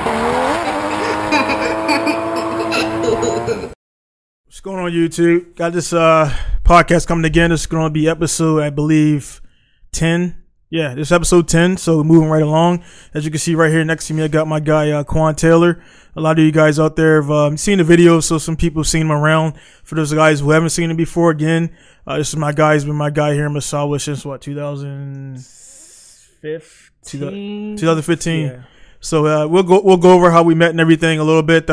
What's going on, YouTube? Got this podcast coming again. This is going to be episode, I believe, 10. Yeah, this is episode 10, so we're moving right along. As you can see right here next to me, I got my guy, Kwann Taylor. A lot of you guys out there have seen the video, so some people have seen him around. For those guys who haven't seen him before, again, this is my guy. He's been my guy here in Matsuri since, what, 2015? 2015. Yeah. So we'll go over how we met and everything a little bit.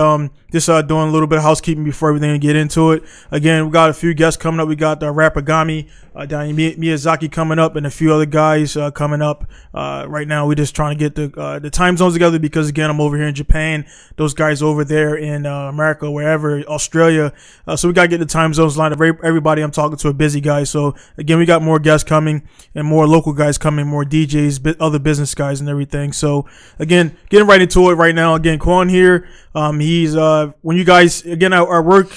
Just doing a little bit of housekeeping before everything and get into it. Again, we got a few guests coming up. We got Rapagami, Miyazaki coming up, and a few other guys coming up. Right now, we're just trying to get the time zones together because, again, I'm over here in Japan. Those guys over there in America, wherever, Australia. So we got to get the time zones lined up. Everybody I'm talking to are busy guys. So, again, we got more guests coming and more local guys coming, more DJs, other business guys and everything. So, again, getting right into it right now. Again, Kwann here. He's when you guys, again, I work,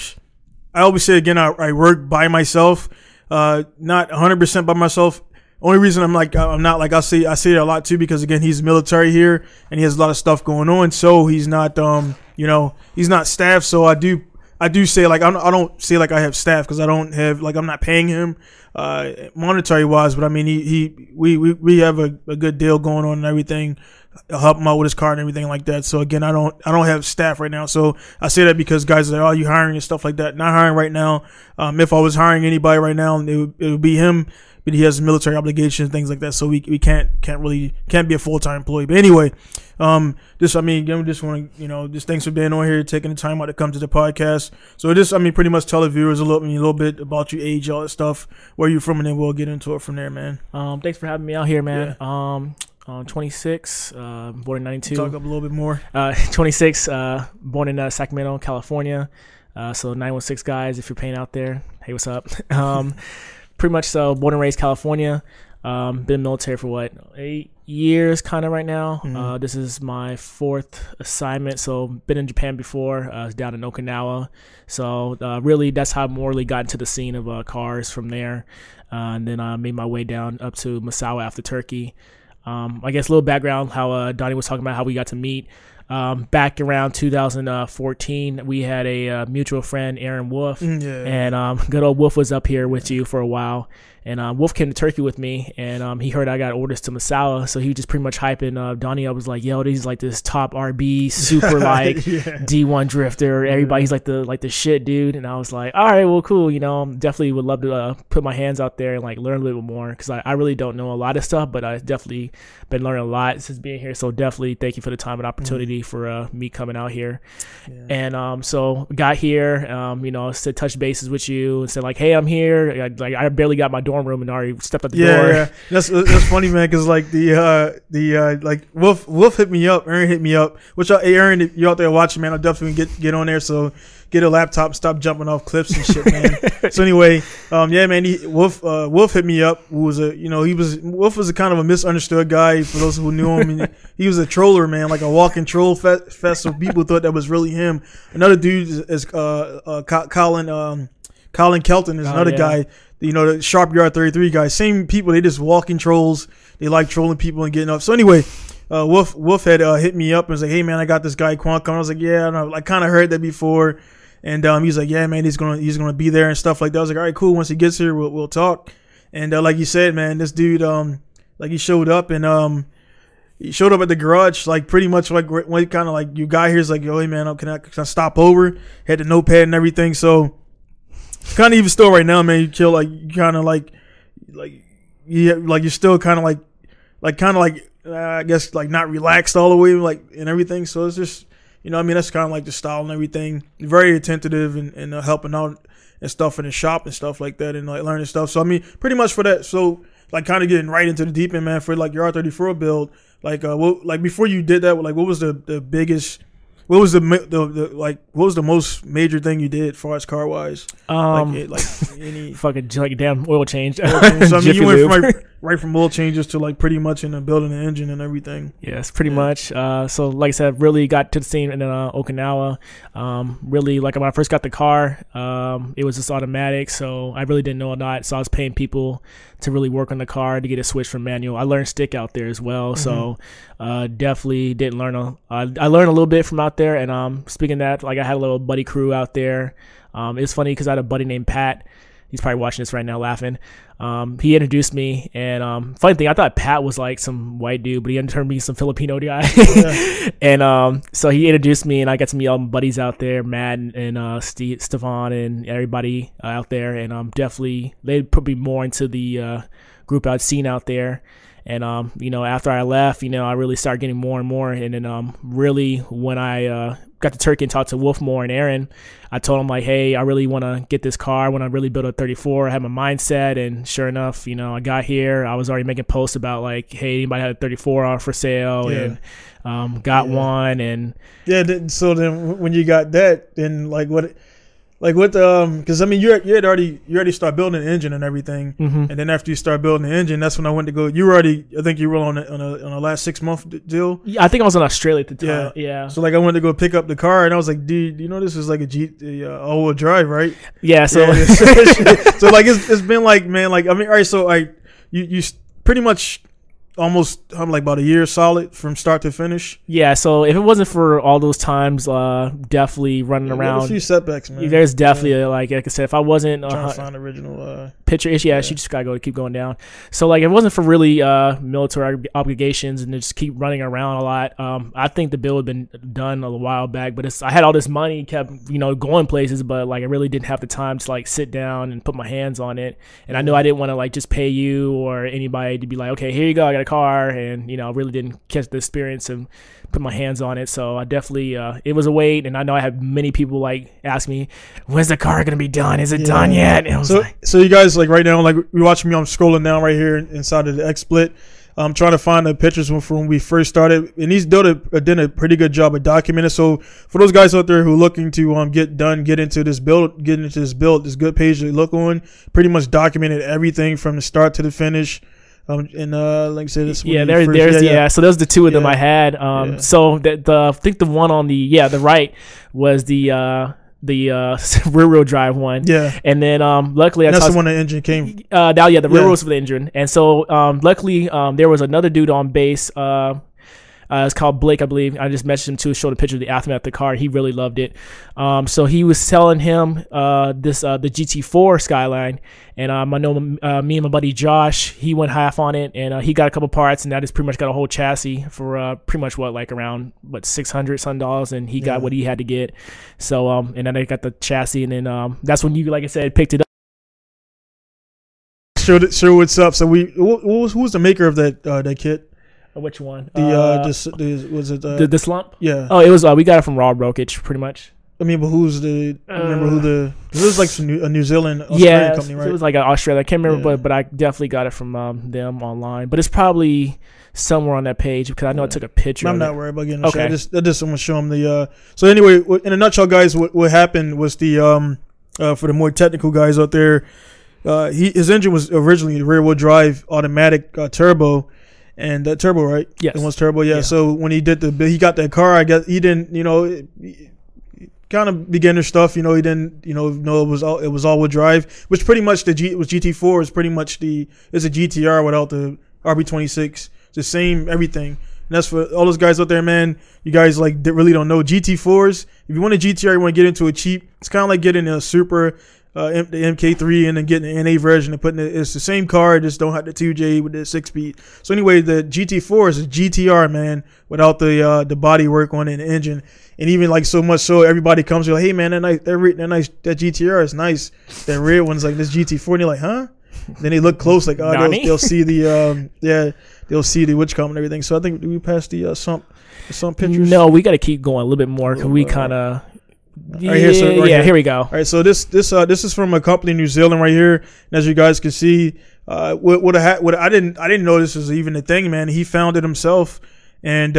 I always say, again, I work by myself, not 100% by myself. Only reason I'm not like, I say it a lot too, because again, he's military here and he has a lot of stuff going on. So he's not, you know, he's not staff. So I do say, like, I don't say like I have staff, because I don't have, like, I'm not paying him monetary wise, but I mean, we have a good deal going on and everything. I'll help him out with his car and everything like that. So again, I don't have staff right now. So I say that because guys are like, oh, you hiring and stuff like that. Not hiring right now. If I was hiring anybody right now, it would be him, but he has military obligations, things like that. So we can't be a full-time employee. But anyway, again, we just want to, you know, just thanks for being on here, taking the time out to come to the podcast. So pretty much tell the viewers a little bit about your age, all that stuff, where you're from, and then we'll get into it from there, man. Thanks for having me out here, man. Yeah. 26, born in 92. Talk up a little bit more. 26, born in Sacramento, California. So 916 guys, if you're paying out there, hey, what's up? Pretty much so, born and raised California. Been military for what, 8 years kind of right now. Mm-hmm. This is my 4th assignment. So been in Japan before. I was down in Okinawa. So really that's how I more really got into the scene of cars from there. And then I made my way down up to Matsuri after Turkey. I guess a little background how Donnie was talking about how we got to meet. Back around 2014, we had a mutual friend, Aaron Wolf, and good old Wolf was up here with you for a while. And Wolf came to Turkey with me, and he heard I got orders to Matsuri, so he was just pretty much hyping Donnie. I was like, yo, he's like this top RB, super like D1 drifter. Everybody, he's like the shit, dude. And I was like, all right, well, cool. You know, definitely would love to put my hands out there and like learn a little bit more, because I really don't know a lot of stuff, but I definitely been learning a lot since being here. So definitely thank you for the time and opportunity for me coming out here. And so got here, you know, said touch bases with you and said like, hey, I'm here. I barely got my dorm room and already stepped out the door. Yeah, that's funny, man, because like like Wolf hit me up, Aaron hit me up, which Aaron, if you're out there watching, man, I'll definitely get on there. So get a laptop, stop jumping off cliffs and shit, man. So anyway, yeah, man, Wolf hit me up. Who was Wolf was a kind of a misunderstood guy for those who knew him. He was a troller, man, like a walking troll fest. So people thought that was really him. Another dude is Colin Kelton is another guy. You know, the Sharp Yard 33 guy. Same people. They just walking trolls. They like trolling people and getting up. So anyway, Wolf had hit me up and was like, hey, man, I got this guy Kwann coming. I was like, yeah, and I kind of heard that before. And he's like, yeah, man, he's gonna be there and stuff like that. I was like, all right, cool. Once he gets here, we'll talk. And like you said, man, this dude, like he showed up and he showed up at the garage, like pretty much like when kind of like you got here, is like, yo, hey, man, can I stop over? Had the notepad and everything. So kind of even still right now, man, you chill, like you kind of like you're still kind of like I guess like not relaxed all the way, like and everything. So it's just, you know, I mean, that's kind of like the style and everything. Very attentive and helping out and stuff in the shop and stuff like that, and like learning stuff. So I mean, pretty much for that. So like kind of getting right into the deep end, man, for like your R34 build. Like like before you did that, like what was the biggest? What was what was the most major thing you did as far as car wise? Like any fucking like damn oil change. So I mean, you right from oil changes to like pretty much in the building the engine and everything. Yes, pretty much. So like I said, really got to the scene in Okinawa. Really, like when I first got the car, it was just automatic, so I really didn't know a lot. So I was paying people to really work on the car to get it switched from manual. I learned stick out there as well, so definitely didn't learn. I learned a little bit from out there, and speaking of that, like I had a little buddy crew out there. It's funny because I had a buddy named Pat. He's probably watching this right now laughing. He introduced me, and funny thing, I thought Pat was like some white dude, but he turned me some Filipino guy. And so he introduced me, and I got to meet all my buddies out there, Matt and Stefan and everybody out there. And definitely they put me more into the group I'd seen out there. And after I left, I really started getting more and more. And then really when I got to Turkey and talked to Wolfmore and Aaron, I told him like, hey, I really want to get this car. When I really built a 34, I had my mindset. And sure enough, I got here. I was already making posts about like, hey, anybody had a 34 on for sale, and got one. And so then when you got that, then like what? Like what? Because I mean, you already started building an engine and everything, and then after you start building the engine, that's when I went to go. You were already, I think you were on a last 6 month deal. Yeah, I think I was in Australia at the time. Yeah. So like I went to go pick up the car, and I was like, dude, this is like a all-wheel drive, right? Yeah. So so like it's been like, man, like I mean, all right, so you pretty much almost like about a year solid from start to finish. Yeah, so if it wasn't for all those times, definitely running around, a few setbacks, man. There's definitely like I said, if I wasn't trying to find original picture issue, she just gotta keep going down. So like if it wasn't for really military obligations and just keep running around a lot, I think the bill had been done a while back. But I had all this money, kept going places, but like I really didn't have the time to like sit down and put my hands on it. And I knew I didn't want to like just pay you or anybody to be like, okay, here you go, I got a car, and I really didn't catch the experience and put my hands on it. So I definitely it was a wait, and I know I have many people like ask me, when's the car gonna be done? Is it done yet? And I was so you guys like right now, like you watching me, I'm scrolling down right here inside of the XSplit. I'm trying to find the pictures from when we first started, and he's did a pretty good job of documenting. So for those guys out there who are looking to get into this build, this good page to look on, pretty much documented everything from the start to the finish. And like I said, this so those are the two of them I had. So I think the one on the right was the rear wheel drive one. Yeah. And then luckily that's the one the engine came. The rear wheel was for the engine. And so luckily there was another dude on base. It's called Blake, I believe. I just messaged him to show the picture of the aftermath of the car. He really loved it. So he was selling him the GT4 Skyline, and I know me and my buddy Josh, he went half on it, and he got a couple parts, and that has pretty much got a whole chassis for pretty much around $600 some, and he got what he had to get. So and then I got the chassis, and then that's when you, like I said, picked it up. Sure, what's up? So who was the maker of that kit? Which one? Was it the slump? Yeah. Oh, it was. We got it from Raw Brokerage, pretty much. I mean, but who's the? Remember who the? It was like a New Zealand, Australian company, right? It was like an Australia. I can't remember, but I definitely got it from them online. But it's probably somewhere on that page because I know I took a picture. I'm not worried about getting. Okay. I just want to show them the. So anyway, in a nutshell, guys, what happened was for the more technical guys out there, his engine was originally the rear wheel drive automatic turbo. And that turbo, right? Yes. It was turbo, yeah. So when he got that car, I guess he didn't, kind of beginner stuff. He didn't, know it was all-wheel drive, which pretty much was GT4 is pretty much it's a GTR without the RB26. It's the same everything. And that's for all those guys out there, man. You guys really don't know GT4s. If you want a GTR, you want to get into it cheap. It's kind of like getting a super. The MK3 and then getting the NA version and putting it's the same car, just don't have the 2J with the 6-speed. So anyway, the GT4 is a GTR, man, without the body work on it and the engine. And even so much so everybody comes to hey man, that GTR is nice. That red one's like this GT4, and you're like, huh? Then they look close, like they'll see the they'll see the witch comb and everything. So I think we passed the sump pictures. No, we got to keep going a little bit more because we kind of. Here we go. All right, so this is from a company in New Zealand right here, and as you guys can see, what I didn't know this was even a thing, man. He found it himself, and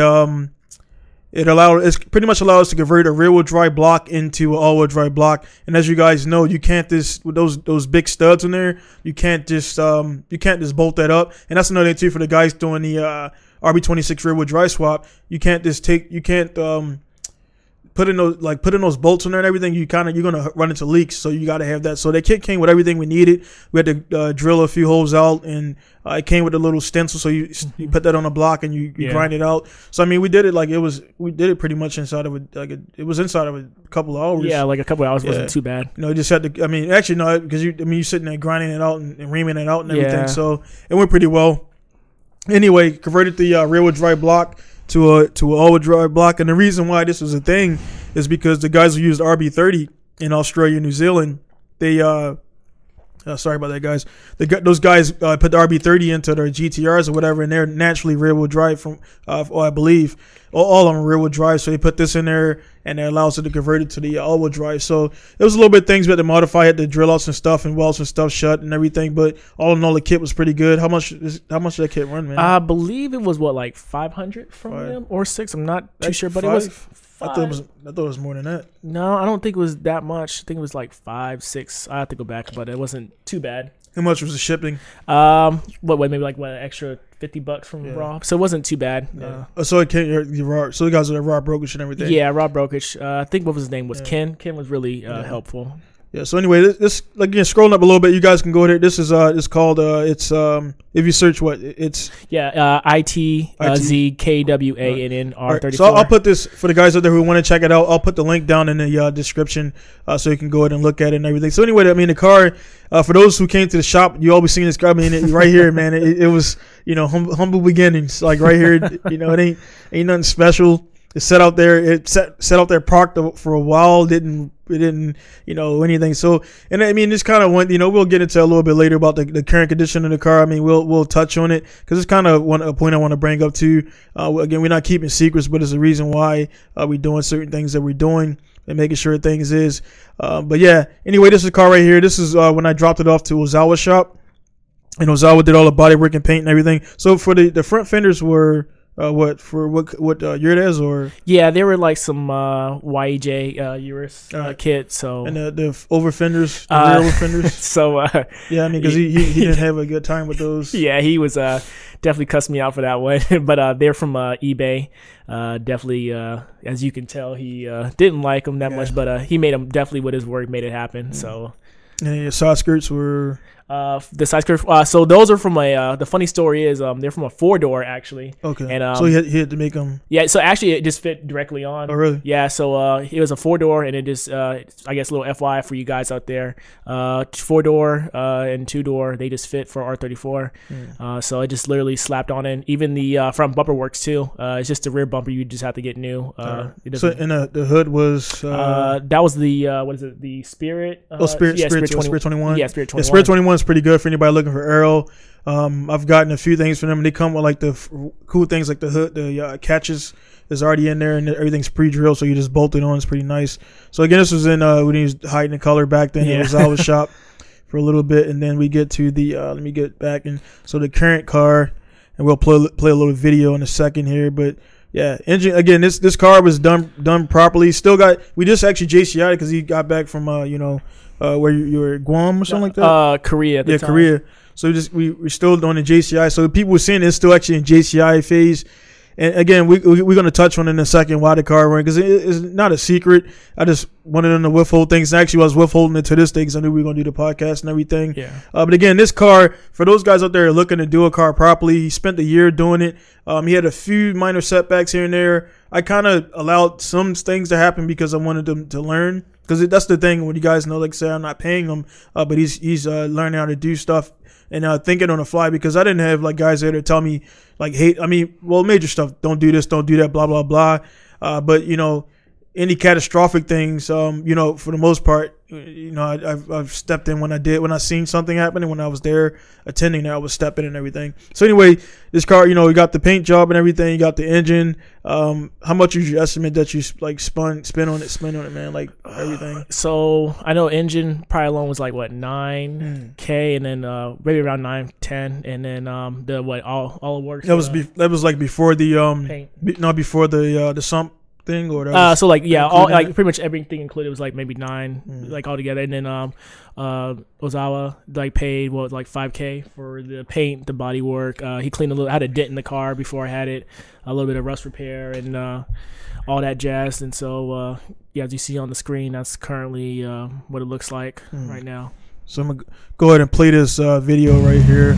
It's pretty much allowed us to convert a rear wheel drive block into an all wheel drive block. And as you guys know, you can't just with those big studs in there. You can't just bolt that up. And that's another thing too for the guys doing the RB26 rear wheel drive swap. You can't put in those bolts in there and everything. You're gonna run into leaks, so you got to have that. So the kit came with everything we needed. We had to drill a few holes out, and it came with a little stencil. So you put that on a block and you grind it out. So I mean, we did it pretty much inside of it was inside of a couple of hours. Yeah, like a couple of hours wasn't too bad. You just had to. I mean, actually no, because you're sitting there grinding it out and reaming it out and everything. Yeah. So it went pretty well. Anyway, converted the rear wheel drive block to an all-wheel drive block, and the reason why this was a thing is because the guys who used RB30 in Australia and New Zealand, they sorry about that, guys. Those guys put the RB30 into their GTRs or whatever, and they're naturally rear-wheel drive from, I believe, all of them are rear-wheel drive. So they put this in there, and it allows it to convert it to the all-wheel drive. So it was a little bit of things we had to modify, had to drill out some stuff and weld some stuff shut and everything. But all in all, the kit was pretty good. How much did that kit run, man? I believe it was like 500 from them or 6. I'm not too sure, but it was 5. I thought it was more than that. No, I don't think it was that much. I think it was like 5, 6. I have to go back, but it wasn't too bad. How much was the shipping? Maybe like an extra $50 from Raw. So it wasn't too bad. Yeah. So it came. So the guys were raw brokerage and everything. Yeah, raw brokerage. I think what was his name was Ken. Ken was really helpful. Yeah. So anyway, this again scrolling up a little bit, you guys can go there. This is it's called if you search it's ITZKWANN R34. So I'll put this for the guys out there who want to check it out. I'll put the link down in the description so you can go ahead and look at it and everything. So anyway, I mean the car for those who came to the shop, you always seen this car. I mean right here, man. It was humble beginnings. Like right here, it ain't nothing special. It sat out there. It sat out there parked for a while. It didn't anything. So, and I mean, this kind of went. We'll get into a little bit later about the current condition of the car. I mean, we'll touch on it because it's kind of a point I want to bring up too. Again, we're not keeping secrets, but it's a reason why we're doing certain things that we're doing and making sure things is. But yeah. Anyway, this is the car right here. This is when I dropped it off to Ozawa shop, and Ozawa did all the body work and paint and everything. So for the front fenders were. What year it is or they were like some YEJ Urus kit. So and the over fenders, rear over fenders. So I mean because he didn't have a good time with those. Yeah, he was definitely cussed me out for that one. But they're from eBay. Definitely, as you can tell, he didn't like them that much. But he made them definitely with his work, made it happen. So. And your side skirts were the side skirts. So those are from the funny story is they're from a 4-door actually. Okay. And so he had to make them. Yeah. So actually it just fit directly on. Oh really? Yeah. So it was a 4-door and it just I guess a little FYI for you guys out there. 4-door and 2-door they just fit for R34. So it just literally slapped on in. Even the front bumper works too. It's just the rear bumper you just have to get new. So and the hood was that was the what is it, the Spirit? Spirit 21. Yeah, Spirit 21. Yeah, Spirit 21 is pretty good for anybody looking for aero. I've gotten a few things from them. They come with like the cool things like the hood, the catches is already in there and everything's pre-drilled, so you just bolt it on. It's pretty nice. So again, this was in when he was hiding the color back then. It was our shop for a little bit, and then we get to the let me get back and so the current car, and we'll play a little video in a second here, but. Yeah, engine again. This car was done properly. Still we just actually JCI'd because he got back from where you were Guam or something like that. Korea. At the time. Korea. So we're still doing the JCI. So people were seeing it's still actually in JCI phase. And again, we're going to touch on it in a second why the car ran because it's not a secret. I just wanted them to withhold things. Actually, I was withholding it to this day because I knew we were going to do the podcast and everything. Yeah. But again, this car, for those guys out there looking to do a car properly, he spent a year doing it. He had a few minor setbacks here and there. I kind of allowed some things to happen because I wanted them to learn. Because that's the thing when you guys know, like I said, I'm not paying him, but he's learning how to do stuff and thinking on the fly because I didn't have like guys there to tell me like, hey, I mean, well, major stuff, don't do this, don't do that, blah, blah, blah. But, any catastrophic things, for the most part, I've stepped in when I seen something happening when I was there attending that I was stepping and everything. So anyway, this car, you got the paint job and everything, you got the engine. How much is your estimate that you like spin on it, man, like everything? So I know engine probably alone was like what $9K and then maybe around 9-10 and then the all it works. That was like before the paint. Before the sump. thing or whatever? So like all like pretty much everything included was like maybe 9 like all together, and then Ozawa like paid like $5K for the paint, the body work. He cleaned a little. I had a dent in the car before I had it, a little bit of rust repair and all that jazz. And so as you see on the screen, that's currently what it looks like right now. So I'm gonna go ahead and play this video right here.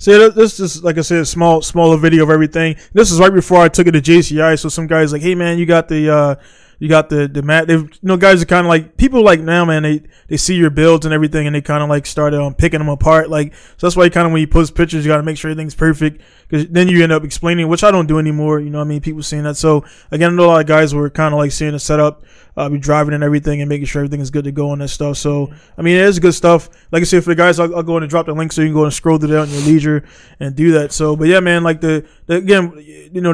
So this is, like I said, a smaller video of everything. This is right before I took it to JCI. So some guys like, hey man, you got the mat. Guys are kind of like, people like now, man, they see your builds and everything, and they kind of like start picking them apart. Like, so that's why kind of when you post pictures, you got to make sure everything's perfect, because then you end up explaining, which I don't do anymore. You know what I mean? People seeing that. So again, I know a lot of guys were kind of like seeing the setup, be driving and everything and making sure everything is good to go on that stuff. So, I mean, it is good stuff. Like I said, for the guys, I'll go in and drop the link so you can go and scroll through that on your leisure and do that. So, but yeah, man, like the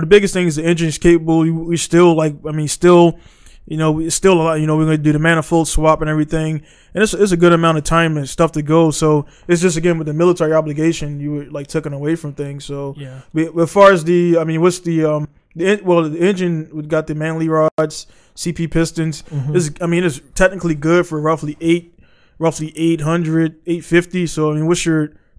biggest thing is the engine's capable. We still it's still a lot. We're going to do the manifold swap and everything, and it's a good amount of time and stuff to go. So it's just, again, with the military obligation, you were like taken away from things. So yeah. But as far as what's the engine, we got the Manley rods, CP pistons. It's technically good for roughly 800, 850. So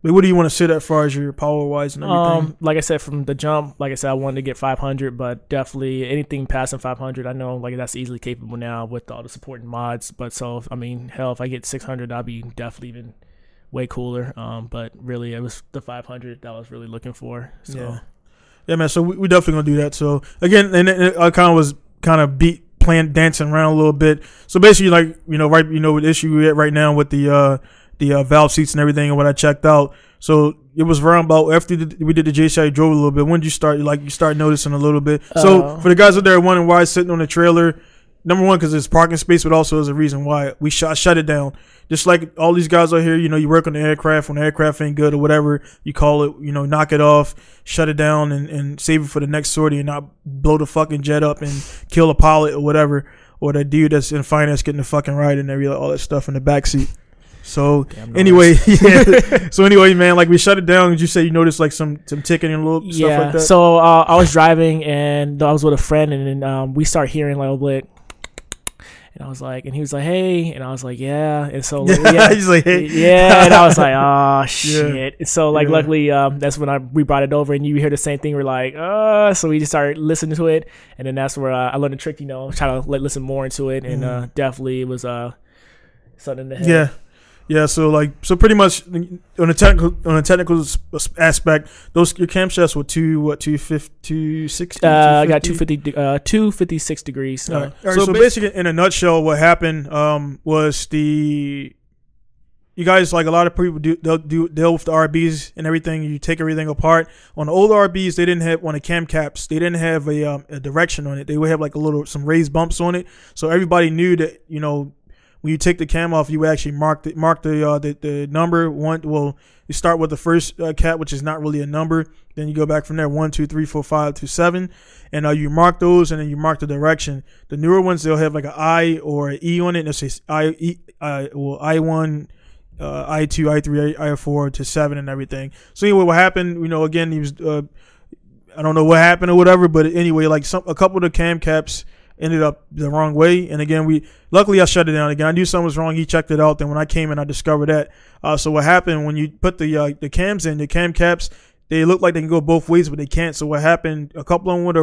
what do you want to sit at as far as your power wise and everything? Like I said, from the jump, like I said, I wanted to get 500, but definitely anything passing 500, I know like that's easily capable now with all the supporting mods. But so, hell, if I get 600, I'll be definitely even way cooler. But really, it was the 500 that I was really looking for. So. Yeah, man. So we definitely gonna do that. So again, and I was dancing around a little bit. So basically, like with the issue we're at right now with the valve seats and everything, and what I checked out. So it was around about after we did the JCI, drove a little bit. When did you start noticing a little bit? So for the guys out there wondering why it's sitting on the trailer, number one, because it's parking space, but also there's a reason why we shut it down. Just like all these guys out here, you work on the aircraft. When the aircraft ain't good or whatever you call it, knock it off, shut it down, and save it for the next sortie, and not blow the fucking jet up and kill a pilot or whatever, or that dude that's in finance getting the fucking ride and all that stuff in the backseat. So anyway, So anyway, man, like we shut it down. Did you say you noticed like some ticking and little stuff like that? So I was driving and I was with a friend, and then we start hearing like a bit. And I was like, and he was like, hey, and I was like, yeah. And so he's like, hey, yeah. And I was like, oh shit. And so luckily, that's when we brought it over, and you hear the same thing. We're like, so we just started listening to it, and then that's where I learned the trick. Try to listen more into it, and definitely it was something to hit. Yeah, so pretty much on a technical aspect, your camshafts were 260. I got 256 degrees. All right. So basically, in a nutshell, what happened was you guys, like a lot of people they'll deal with the RBs and everything. You take everything apart. On the old RBs, they didn't have, on the cam caps, they didn't have a direction on it. They would have like some raised bumps on it, so everybody knew that when you take the cam off, you actually mark the number one. Well, you start with the first cap, which is not really a number. Then you go back from there, 1, 2, 3, 4, 5 to 7, and you mark those, and then you mark the direction. The newer ones, they'll have like an I or an E on it, and it says I1, I2, I3, I4 to 7 and everything. So anyway, what happened? Again, he was I don't know what happened or whatever, but anyway, like a couple of the cam caps ended up the wrong way, and again, luckily I shut it down again. I knew something was wrong. He checked it out. Then when I came in, I discovered that. So what happened when you put the cams in, the cam caps, they look like they can go both ways, but they can't. So what happened? A couple of them went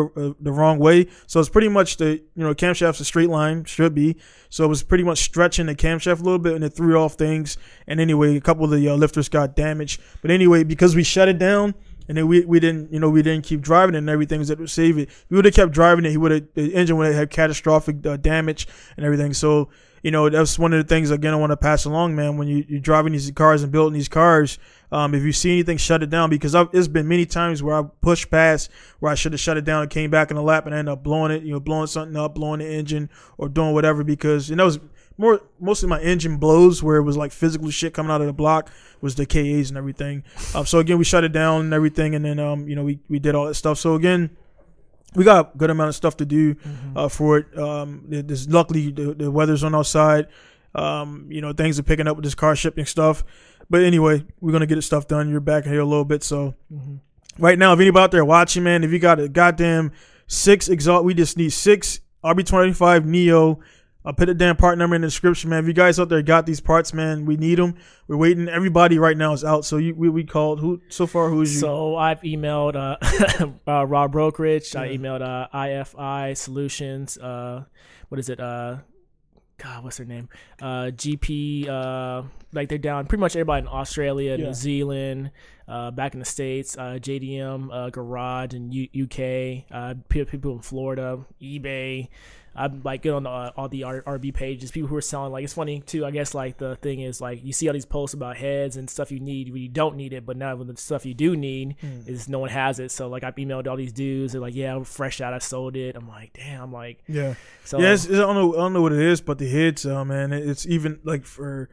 the wrong way. So it's pretty much camshaft's a straight line, should be. So it was pretty much stretching the camshaft a little bit, and it threw off things. And anyway, a couple of the lifters got damaged. But anyway, because we shut it down, and then we didn't keep driving it and everything, was that would save it. If we would have kept driving it, the engine would have had catastrophic damage and everything. So that's one of the things, again, I want to pass along, man. When you're driving these cars and building these cars, if you see anything, shut it down, because it's been many times where I pushed past where I should have shut it down and came back in the lap and ended up blowing it, blowing something up, blowing the engine or doing whatever, because that was mostly my engine blows where it was like physical shit coming out of the block was the KAs and everything. So again, we shut it down and everything, and then we did all that stuff. So again, we got a good amount of stuff to do for it. Luckily the weather's on our side. Things are picking up with this car shipping stuff. But anyway, we're gonna get this stuff done. You're back here a little bit. So right now, if anybody out there watching, man, if you got a goddamn 6 exhaust, we just need 6 RB25 Neo. I'll put the damn part number in the description, man. If you guys out there got these parts, man, we need them. We're waiting. Everybody right now is out. So we called. Who so far? Who is you? So I've emailed Rob Brokerage. I emailed IFI Solutions. What is it? God, what's their name? GP. Like they're down. Pretty much everybody in Australia, New Zealand, back in the States. JDM Garage in UK. People in Florida. eBay. I'm like good on all the RB pages. People who are selling, like, it's funny too. I guess like the thing is like you see all these posts about heads and stuff you need when you don't need it, but now when the stuff you do need is no one has it. So like I've emailed all these dudes. They're like, yeah, I'm fresh out. I sold it. I'm like, damn. I'm like, yeah. So yeah, I don't know what it is, but the heads, man, it's even like for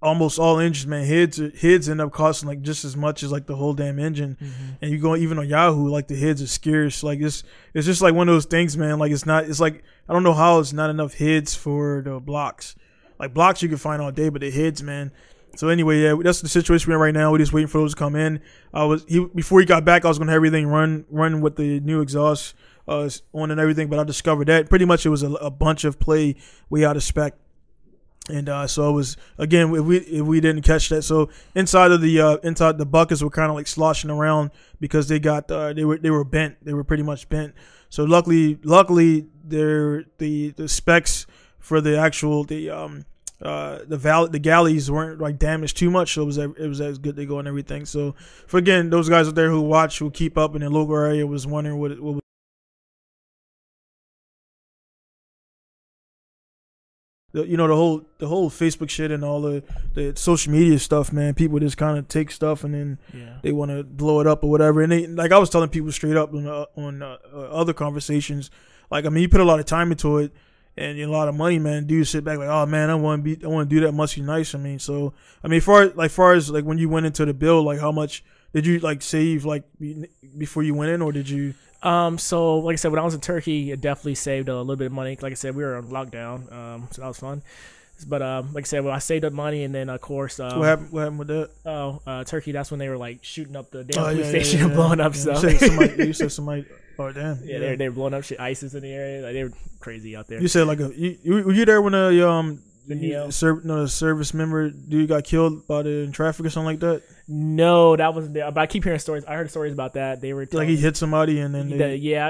almost all engines, man, heads end up costing like just as much as like the whole damn engine. And you go even on Yahoo, like the heads are scarce. Like it's just like one of those things, man. Like it's like I don't know how it's not enough heads for the blocks. Like blocks you can find all day, but the heads, man. So anyway, yeah, that's the situation we're in right now. We're just waiting for those to come in. Before he got back, I was gonna have everything run with the new exhaust on and everything, but I discovered that pretty much it was a bunch of play way out of spec. And so it was, again, if we didn't catch that, so inside the buckets were kind of like sloshing around because they were bent. They were pretty much bent. So luckily the specs for the actual the galleys weren't like damaged too much. So it was as good to go and everything. So for, again, those guys out there who keep up in the local area was wondering what was. The whole Facebook shit and all the social media stuff, man. People just kind of take stuff and then they want to blow it up or whatever. And they, like I was telling people straight up on other conversations, like, I mean, you put a lot of time into it and a lot of money, man. Dudes sit back like, oh man, I want to do that. Must be nice. I mean, so I mean, far as like when you went into the build, like how much did you like save like before you went in, or did you? So like I said, when I was in Turkey, it definitely saved a little bit of money. Like I said, we were on lockdown, so that was fun. But like I said, well, I saved up money, and then of course, what happened with that? Turkey. That's when they were like shooting up the damn police station and blowing up stuff. You said somebody. Oh damn. Yeah, they were blowing up shit, ISIS in the area. Like, they were crazy out there. You said like were you there when the service member dude got killed in traffic or something like that? No, that wasn't there. But I keep hearing stories. I heard stories about that. They were like he hit somebody and then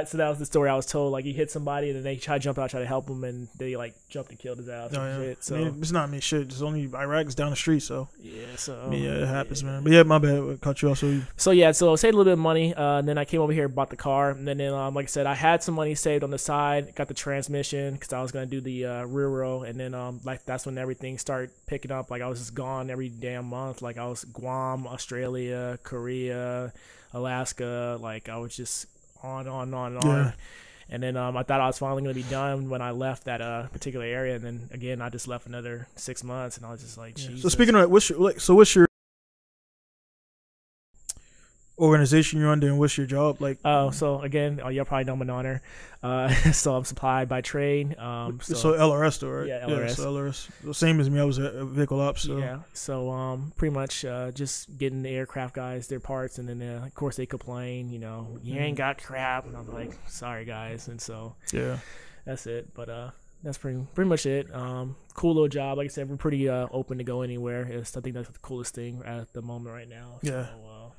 so that was the story I was told. Like he hit somebody and then they tried to jump out, try to help him, and they like jumped and killed his ass. Shit, so I mean, it's not shit. It's only Iraq is down the street, so yeah. So I mean, yeah, it happens, man. But yeah, my bad. I cut you off. So yeah, so I saved a little bit of money. And then I came over here and bought the car. And then like I said, I had some money saved on the side. Got the transmission because I was gonna do the rear row. And then like that's when everything started picking up. Like I was just gone every damn month. Like I was Guam, Australia, Korea, Alaska. Like I was just on. Yeah. And then I thought I was finally going to be done when I left that particular area. And then again, I just left another 6 months, and I was just like, Jesus. So speaking of that, what's your organization you're under, and what's your job like? So again, y'all probably know I'm an honor. So I'm supplied by trade. So LRS though, right? Yeah, LRS. Yeah, so LRS. The same as me. I was a vehicle ops. So. Yeah. So pretty much just getting the aircraft guys their parts, and then of course they complain, you ain't got crap, and I'm like, sorry guys, and so yeah, that's it. But that's pretty much it. Cool little job. Like I said, we're pretty open to go anywhere. I think that's the coolest thing at the moment right now. Yeah. So,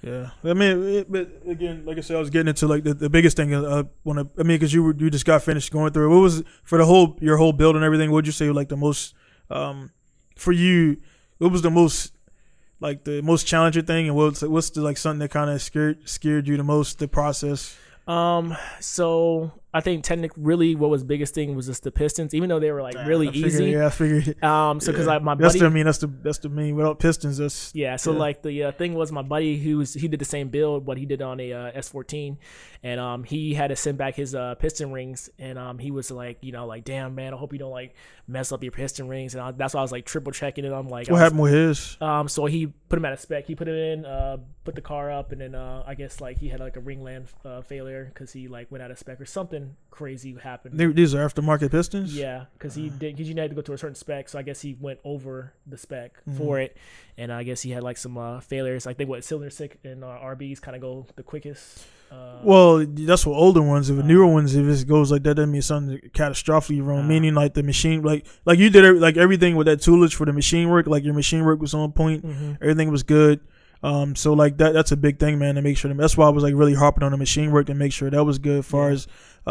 Yeah, I mean, but again, like I said, I was getting into like the biggest thing. Because you just got finished going through it. What was for your whole build and everything? What would you say like the most for you? What was the most challenging thing, and what's the like something that kind of scared you the most? The process. So I think technically, really, what was the biggest thing was just the pistons, even though they were like really easy. Yeah, I figured. So because my buddy, that's the main without pistons. Like the thing was my buddy he did the same build, but he did on a S14, and he had to send back his piston rings, and he was like, damn man, I hope you don't like mess up your piston rings, and that's why I was like triple checking it. I'm like, what happened with his? So he put him at a spec. He put it in, put the car up, and then I guess like he had like a ringland failure because he like went out of spec or something crazy happened. These are aftermarket pistons. Yeah, because you had to go to a certain spec, so I guess he went over the spec for it, and I guess he had like some failures. I think cylinder stick and RBs kind of go the quickest. Well, that's what older ones. If newer ones, if it goes like that, that means something catastrophically wrong. Meaning like the machine, like you did like everything with that toolage for the machine work. Like your machine work was on point. Everything was good. So like that's a big thing, man, to make sure. That's why I was like really harping on the machine work to make sure that was good. As far as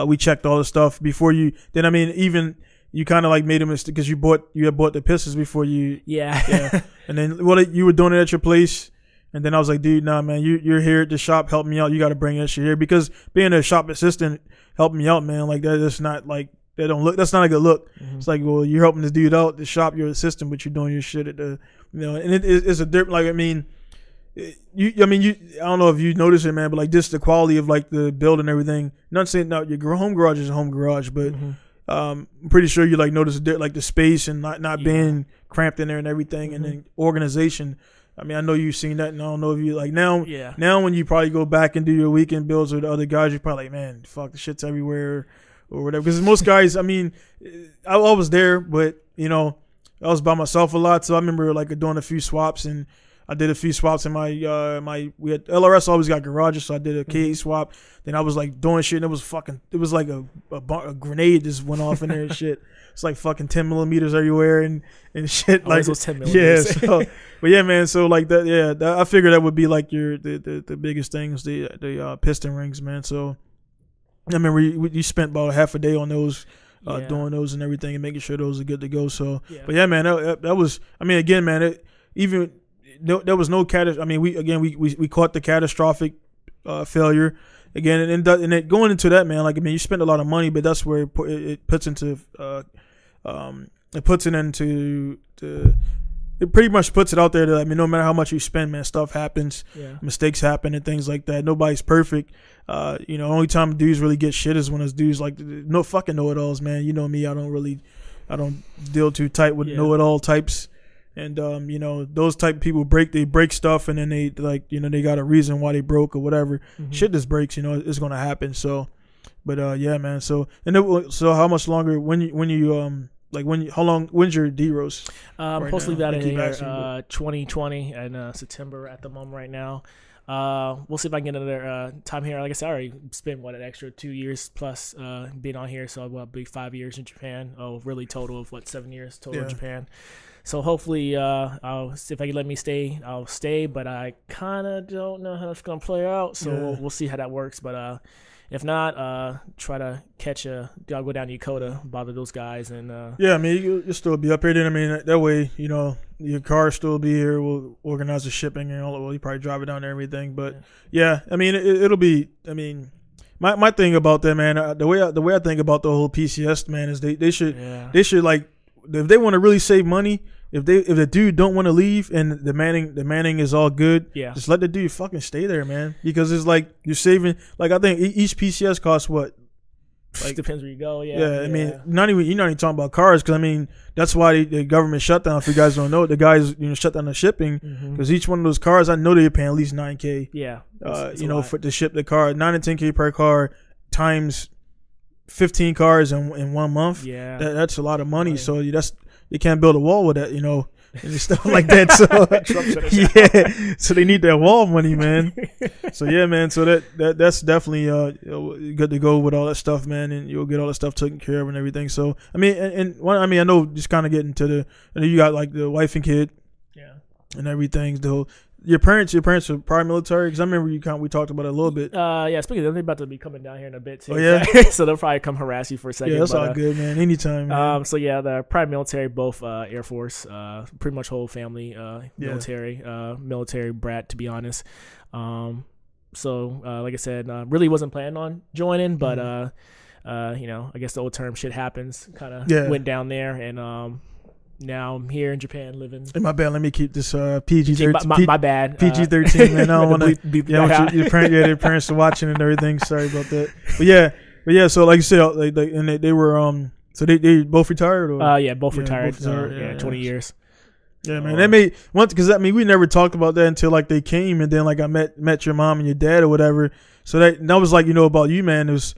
we checked all the stuff before you. Then I mean, even you kind of like made a mistake because you had bought the pistons before you. Yeah. And then you were doing it at your place. And then I was like, dude, nah, man, you're here at the shop, help me out. You got to bring that shit here because being a shop assistant, helping me out, man, like that's not like that's not a good look. It's like, well, you're helping this dude out at the shop, you're assistant, but you're doing your shit at the, and it's a different, like, I mean, I don't know if you notice it, man, but like just the quality of like the build and everything. Not saying now your home garage is a home garage, but I'm pretty sure you like notice like the space and not being cramped in there and everything, and then organization. I mean, I know you've seen that, and I don't know if you like now. Yeah. Now, when you probably go back and do your weekend builds with the other guys, you're probably like, man, fuck, the shit's everywhere or whatever. Because most guys, I mean, I was there, but I was by myself a lot, so I remember like doing a few swaps, and I did a few swaps in we had LRS always got garages, so I did a KA swap. Then I was like doing shit, and it was like a grenade just went off in there and shit. It's like fucking 10 millimeters everywhere and shit. Like those 10 millimeters. Yeah. So, but yeah, man. So like that. Yeah, I figured that would be like the biggest things, the piston rings, man. So I remember you spent about half a day on those, doing those and everything, and making sure those are good to go. So, but yeah, man, that was. I mean, again, man, there was no I mean, we caught the catastrophic failure. Again, and it going into that, man, like, I mean, you spent a lot of money, but that's where it puts into it pretty much puts it out there that, I mean, no matter how much you spend, man, stuff happens, mistakes happen and things like that. Nobody's perfect. Only time dudes really get shit is when it's dudes like no fucking know-it-alls, man. You know me, I don't deal too tight with know-it-all types. And those type of people break stuff, and then they like they got a reason why they broke or whatever. Shit just breaks, it's gonna happen. So, but yeah, man. So so how much longer how long when's your D-Rose? I'm supposed to leave out of here 2020 and September at the moment right now. We'll see if I can get another time here. Like I said, I already spent an extra 2 years plus being on here, so I'll be 5 years in Japan. Really total of 7 years total in Japan. So hopefully, I'll see if I can let me stay. I'll stay, but I kind of don't know how that's gonna play out. So we'll see how that works. But if not, try to I'll go down to Yokota, bother those guys, and I mean, you'll still be up here. Then I mean, that way, your car still be here. We'll organize the shipping and all. Well, you probably drive it down there and everything. But I mean, it'll be. I mean, my thing about that, man, the way I think about the whole PCS, man, is they should like, if they want to really save money. If the dude don't want to leave and the manning is all good, just let the dude fucking stay there, man. Because it's like you're saving. Like, I think each PCS costs what? Like, depends where you go. I mean, you're not even talking about cars, because I mean that's why the government shut down. If you guys don't know, the guys shut down the shipping, because each one of those cars, I know they're paying at least $9,000. For to ship the car, $9 and $10K per car times 15 cars in 1 month. That's a lot of money. So you can't build a wall with that, and stuff like that. So so they need that wall money, man. So yeah, man. So that's definitely good to go with all that stuff, man, and you'll get all that stuff taken care of and everything. So I mean, I know just kind of getting to you got like the wife and kid, and everything. your parents are prior military? Because I remember we talked about it a little bit. Yeah, speaking of them, they're about to be coming down here in a bit too. Oh yeah, so they'll probably come harass you for a second. Yeah, that's all good, man. Anytime. Man. So yeah, the prior military, both Air Force, pretty much whole family, military, military brat, to be honest. So like I said, really wasn't planning on joining, but you know, I guess the old term shit happens. Kind of went down there, and now I'm here in Japan living. My bad. Let me keep this PG-13. My bad. PG-13, man. I don't want to. Yeah, your parents are watching and everything. Sorry about that. But yeah. So like you said, and they were So they both retired, or yeah, both retired. 20 years. Yeah, man. They made once because I mean we never talked about that until like they came, and then like I met your mom and your dad or whatever. So that was like, you know, about you, man. It's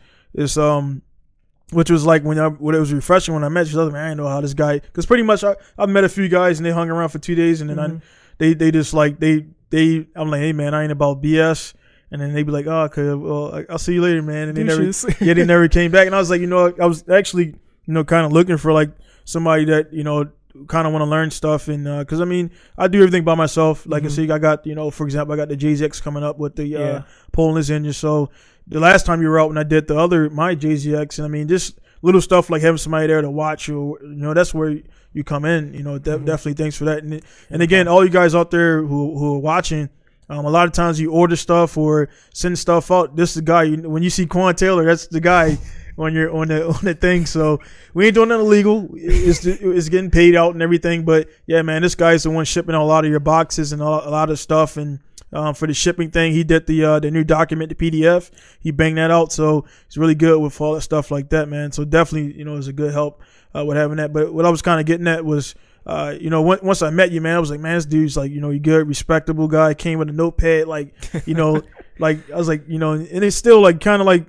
which was like when it was refreshing when I met you. I was like, man, I didn't know how this guy, because pretty much I met a few guys and they hung around for 2 days, and then they just like I'm like, hey man, I ain't about BS. And then they'd be like, oh, okay, well, I'll see you later, man. And they never came back. And I was like, you know, I was actually, you know, kind of looking for like somebody that, you know, kind of want to learn stuff. And because I mean, I do everything by myself. Like I said, I got, you know, for example, I got the JZX coming up with the Poland's engine. So the last time you were out when I did my JZX, and I mean, just little stuff like having somebody there to watch you, you know, that's where you come in. You know, definitely thanks for that. And again, all you guys out there who are watching. A lot of times you order stuff or send stuff out. This is the guy. When you see Kwann Taylor, that's the guy on the thing. So we ain't doing nothing illegal. It's getting paid out and everything. But yeah, man, this guy's the one shipping a lot of your boxes and a lot of stuff. And for the shipping thing, he did the new document, the PDF. He banged that out. So he's really good with all that stuff like that, man. So definitely, you know, it's a good help with having that. But what I was kind of getting at was, you know, once I met you, man, I was like, man, this dude's like, you know, you good, respectable guy. Came with a notepad, like, you know, like I was like, you know, and it's still like kind of like,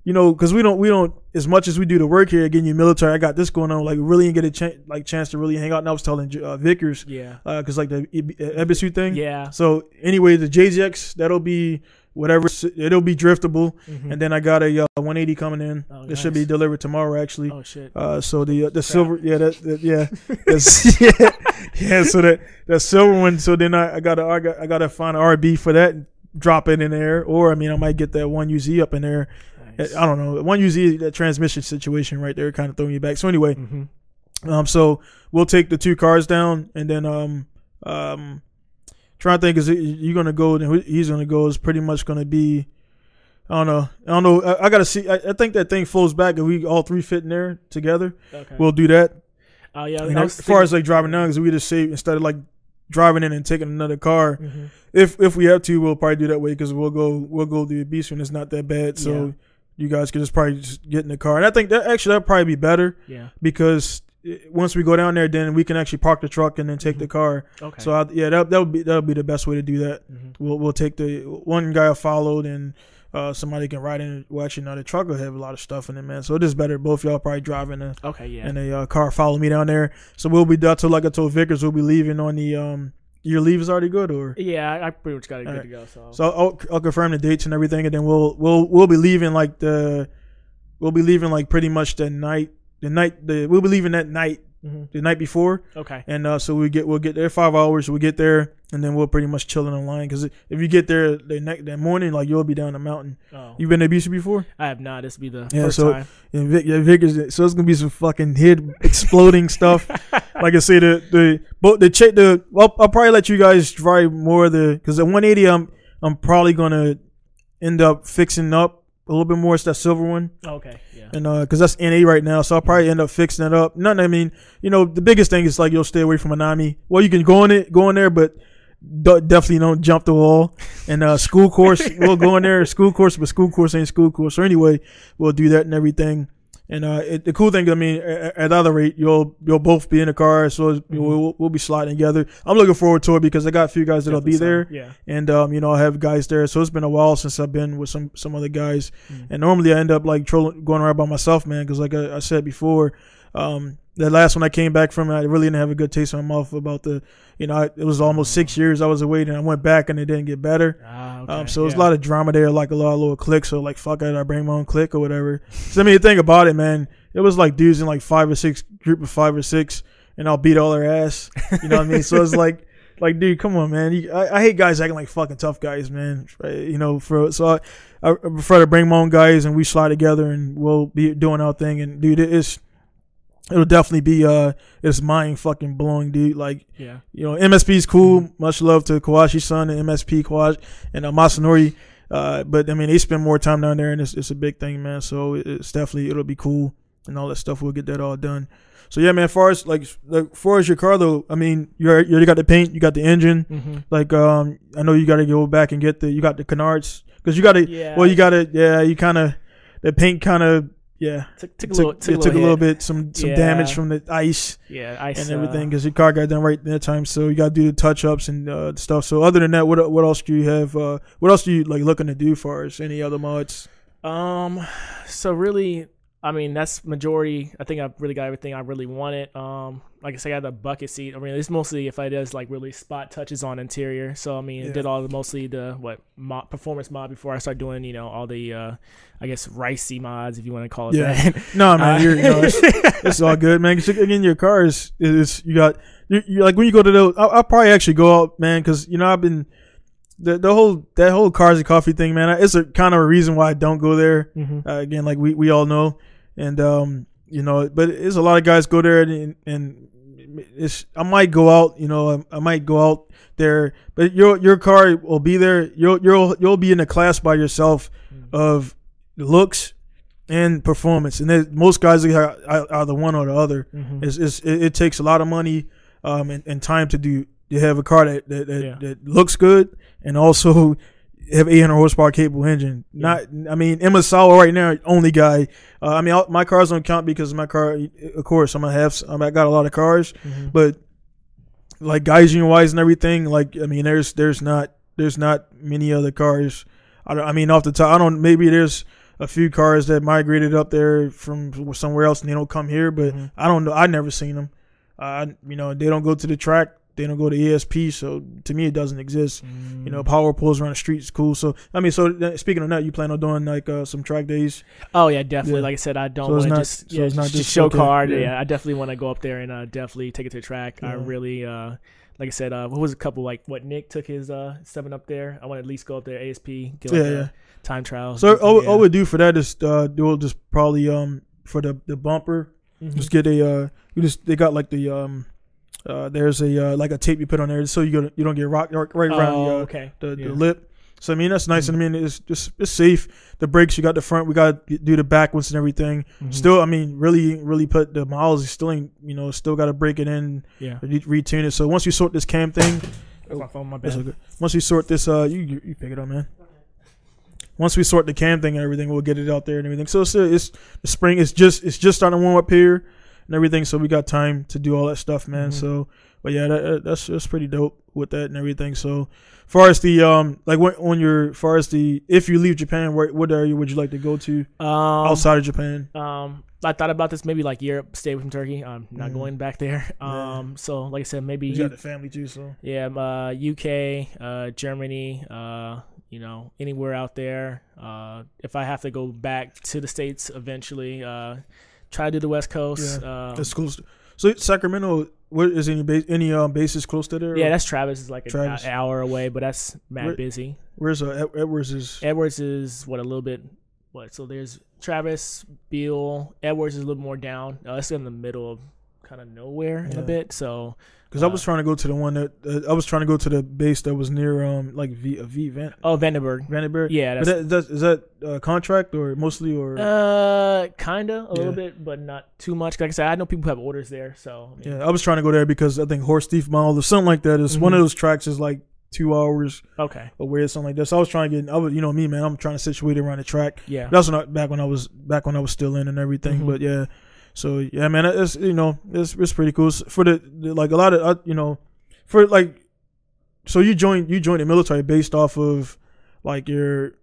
you know, because we don't as much as we do the work here, getting you military. I got this going on, like really didn't get a chance to really hang out. And I was telling Vickers, because like the Ebisu thing, So anyway, the JZX, that'll be whatever, it'll be driftable, and then I got a 180 coming in. Oh, it should be delivered tomorrow, actually. Oh shit! So the silver, so that silver one. So then I gotta find an RB for that, and drop it in there, or I mean I might get that 1UZ up in there. Nice. I don't know, 1UZ, that transmission situation right there kind of threw me back. So anyway, so we'll take the 2 cars down, and then trying to think, is you're gonna go and he's gonna go is pretty much gonna be, I don't know. I gotta see. I think that thing flows back if we all 3 fit in there together. Okay. We'll do that. Oh yeah. As far as like driving down, because we just say instead of like driving in and taking another car, if we have to, we'll probably do that way, because we'll go the Ebisu and it's not that bad. So you guys could just probably just get in the car, and I think that'll probably be better. Yeah. Because once we go down there, then we can actually park the truck and then take the car. Okay. So that'll be the best way to do that. We'll take the one guy I followed, and somebody can ride in. Well, actually, no, the truck will have a lot of stuff in it, man. So it is better. Both y'all probably driving in a car, follow me down there. So we'll be done. So like I told Vickers, we'll be leaving on the your leave is already good, or I pretty much got it good to go. So I'll confirm the dates and everything, and then we'll be leaving like pretty much the night. We'll be leaving that night, the night before. Okay. And so we'll get there 5 hours. We'll get there, and then we'll pretty much chill in the line. Because if you get there that morning, like you'll be down the mountain. Oh. You been to Ebisu before? I have not. This will be the first time. Vickers. So it's gonna be some fucking head exploding stuff. Like I say, I'll probably let you guys drive more because the 180 I'm probably gonna end up fixing up a little bit more. It's that silver one. Okay. Yeah. And because that's NA right now, so I'll probably end up fixing it up. I mean, you know, the biggest thing is like you'll stay away from Anami. Well, you can go in there, but definitely don't jump the wall. And school course, we'll go in there, school course, but school course ain't school course. So anyway, we'll do that and everything. And the cool thing, I mean, at either rate, you'll both be in the car, so we'll be sliding together. I'm looking forward to it because I got a few guys that'll be there, and you know, I have guys there. So it's been a while since I've been with some other guys, and normally I end up like going around by myself, man, because like I said before, the last one I came back from, I really didn't have a good taste in my mouth about it was almost 6 years I was away, and I went back and it didn't get better. Okay. So there's a lot of drama there, like a lot of little cliques. So like, fuck it, I bring my own clique or whatever. So I mean, the thing about it, man, it was like dudes in like 5 or 6, group of 5 or 6, and I'll beat all their ass. You know what I mean? So it's like Like, dude, come on, man. I hate guys acting like fucking tough guys, man. You know, so I prefer to bring my own guys and we slide together and we'll be doing our thing. And dude, it'll definitely be it's mind fucking blowing, dude. Like, yeah, you know, MSP is cool. Much love to Kawashi's son and MSP Kawash and Matsuri. But I mean, they spend more time down there, and it's a big thing, man. So it'll be cool and all that stuff. We'll get that all done. So yeah, man. As far as your car though, I mean, you already got the paint, you got the engine. Mm-hmm. Like, I know you got to go back and you got the canards because you got to. Yeah. Well, you got to. Yeah, you kind of the paint kind of. Yeah, took a little bit, some damage from the ice, ice and everything because your car got done right that time. So you got to do the touch ups and stuff. So other than that, what else do you have? What else do you like looking to do as far as any other mods? So really, I mean, that's majority. I think I've really got everything I really wanted. Like I said, I got the bucket seat. I mean, it's mostly if I does like really spot touches on interior. So I mean, did all mostly the performance mod before I start doing, you know, all the I guess ricey mods, if you want to call it that. No, man, it's all good, man. Cause again, your car is you like when you go to those. I'll probably actually go out, man, because you know I've been. That whole cars and coffee thing, man, it's a kind of a reason why I don't go there. Mm-hmm. Again, like we all know, and you know, but it's a lot of guys go there, and I might go out, you know, I might go out there, but your car will be there. You'll be in a class by yourself of looks and performance, and most guys are either one or the other. Mm-hmm. It takes a lot of money and time to have a car that looks good and also have 800 horsepower capable engine. I mean, Ebisu right now, only guy. I mean, my cars don't count because my car, of course, I got a lot of cars, but like Gaijin wise and everything, like, I mean, there's not many other cars. I mean, off the top, maybe there's a few cars that migrated up there from somewhere else and they don't come here, but I don't know. I never seen them. You know, they don't go to the track. They don't go to ESP, so to me it doesn't exist. You know, power pulls around the street is cool. So I mean, so speaking of that, you plan on doing like some track days? Oh yeah, definitely. Like I said, I don't want to just show card. Yeah, I definitely want to go up there and definitely take it to the track. Yeah. I really, like I said, what was a couple like what Nick took his 7 up there. I want to at least go up there ASP, get like time trials. So all we do for that is we'll just probably for the bumper, just get they got like the there's a like a tape you put on there so you don't get rocked right around the lip. So I mean that's nice. And I mean it's safe. The brakes, you got the front, we got to do the back ones and everything. Still, I mean really put the miles. Still ain't, you know, still got to break it in, retune it. So once you sort this cam thing, my phone, my bad. Once we sort this, you pick it up, man. Once we sort the cam thing and everything, we'll get it out there and everything. So it's the spring. It's just starting to warm up here and everything, so we got time to do all that stuff, man. So, but yeah, that's pretty dope with that and everything. So, far as the if you leave Japan, what area would you like to go to outside of Japan? I thought about this, maybe like Europe, stay away from Turkey. I'm not going back there. So like I said, maybe you got the family too, so UK, Germany, you know, anywhere out there. If I have to go back to the States eventually, try to do the West Coast. That's close. So Sacramento, what is any bases close to there? Yeah, that's Travis. Is like an hour away, but that's busy. Where's Edwards is? Edwards is a little bit. So there's Travis, Beale. Edwards is a little more down. It's in the middle of kind of nowhere in a bit. So because I was trying to go to the one that I was trying to go to the base that was near like Vandenberg. Yeah, is that contract or mostly or kinda a little bit, but not too much. Like I said, I know people have orders there, so I mean. I was trying to go there because I think Horse Thief Mile or something like that is one of those tracks is like 2 hours away or something like that. So I was trying to get, you know me, man, I'm trying to situate around the track. Yeah, that's back when I was still in and everything. But yeah. So yeah, man, it's, you know, it's pretty cool for the like a lot of you know, for like, so you joined the military based off of like your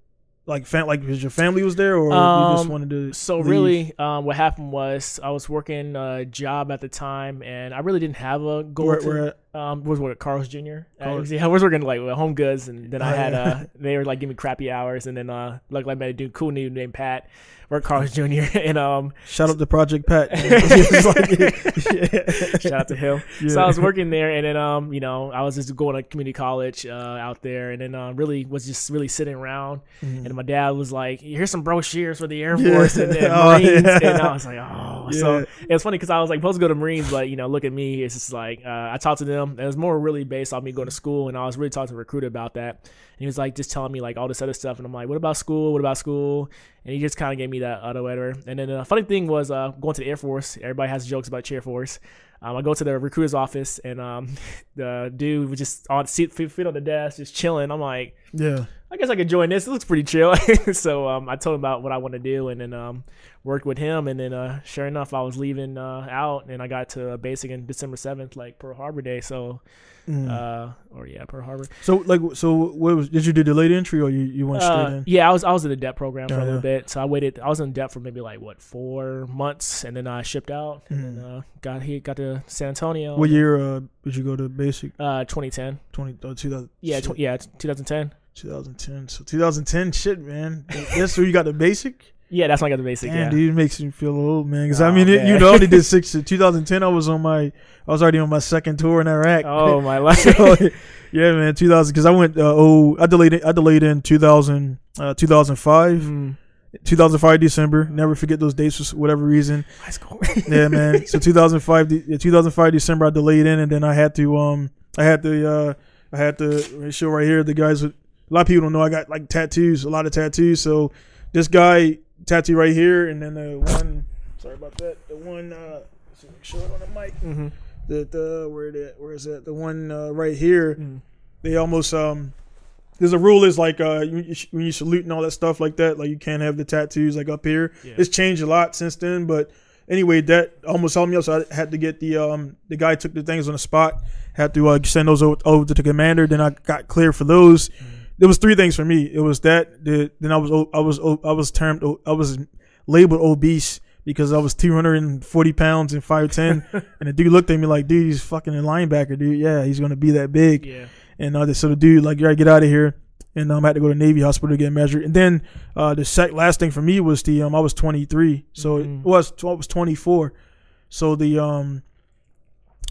like because your family was there, or you just wanted to leave? Really what happened was I was working a job at the time and I really didn't have a goal. Was what Carl's Jr. I was working like with Home Goods, and then I had they were like giving me crappy hours, and then luckily I met a dude cool dude named Pat, worked Carl's Jr. and shout out to Project Pat. Shout out to him. Yeah. So I was working there, and then I was just going to community college out there, and then really was just really sitting around, and my dad was like, "Here's some brochures for the Air Force and then Marines," and I was like, "Oh." Yeah. So it's funny because I was like supposed to go to Marines, but look at me, it's just like I talked to them. It was more really based on me going to school, and I was really talking to a recruiter about that. And he was like just telling me like all this other stuff, and I'm like, what about school? What about school? And he just kind of gave me that other whatever. And then the funny thing was going to the Air Force. Everybody has jokes about Air Force. I go to the recruiter's office, and the dude was just on feet on the desk, just chilling. I'm like, yeah, I guess I could join this. It looks pretty chill. So I told him about what I want to do, and then worked with him. And then sure enough, I was leaving out, and I got to basic in December 7th, like Pearl Harbor Day. So, Pearl Harbor. So what did you do delayed entry, or you went straight in? Yeah, I was in the dep program for a little bit. So I was in dep for maybe like 4 months, and then I shipped out, and then got to San Antonio. What year did you go to basic? 2010. 2000. Yeah, 2010. 2010. So 2010, shit, man. That's where you got the basic. Yeah, that's when I got the basic. Damn, dude, it makes me feel old, man. Because I only did 6. 2010, I was already on my second tour in Iraq. Oh my life. So, yeah, man. 2000, because I went. I delayed in 2005. 2005 December. Never forget those dates for whatever reason. High school. Yeah, man. So 2005 December, I delayed in, and then I had to show right here. The guys, a lot of people don't know I got like tattoos, a lot of tattoos. So this guy tattoo right here, and then the one. Sorry about that. The one. Let's show it on the mic. Where is that? The one right here. They almost there's a rule is like when you salute and all that stuff like that, like you can't have the tattoos like up here. Yeah. It's changed a lot since then, but anyway, that almost helped me out. So I had to get the guy took the things on the spot. Had to send those over to the commander. Then I got cleared for those. There was 3 things for me. It was that. Then I was labeled obese because I was 240 pounds and 5'10", and the dude looked at me like, dude, he's fucking a linebacker, dude. Yeah, he's gonna be that big. Yeah. And so the dude like, you gotta get out of here. And I had to go to Navy Hospital to get measured. And then the last thing for me was I was 23, so I was 24. So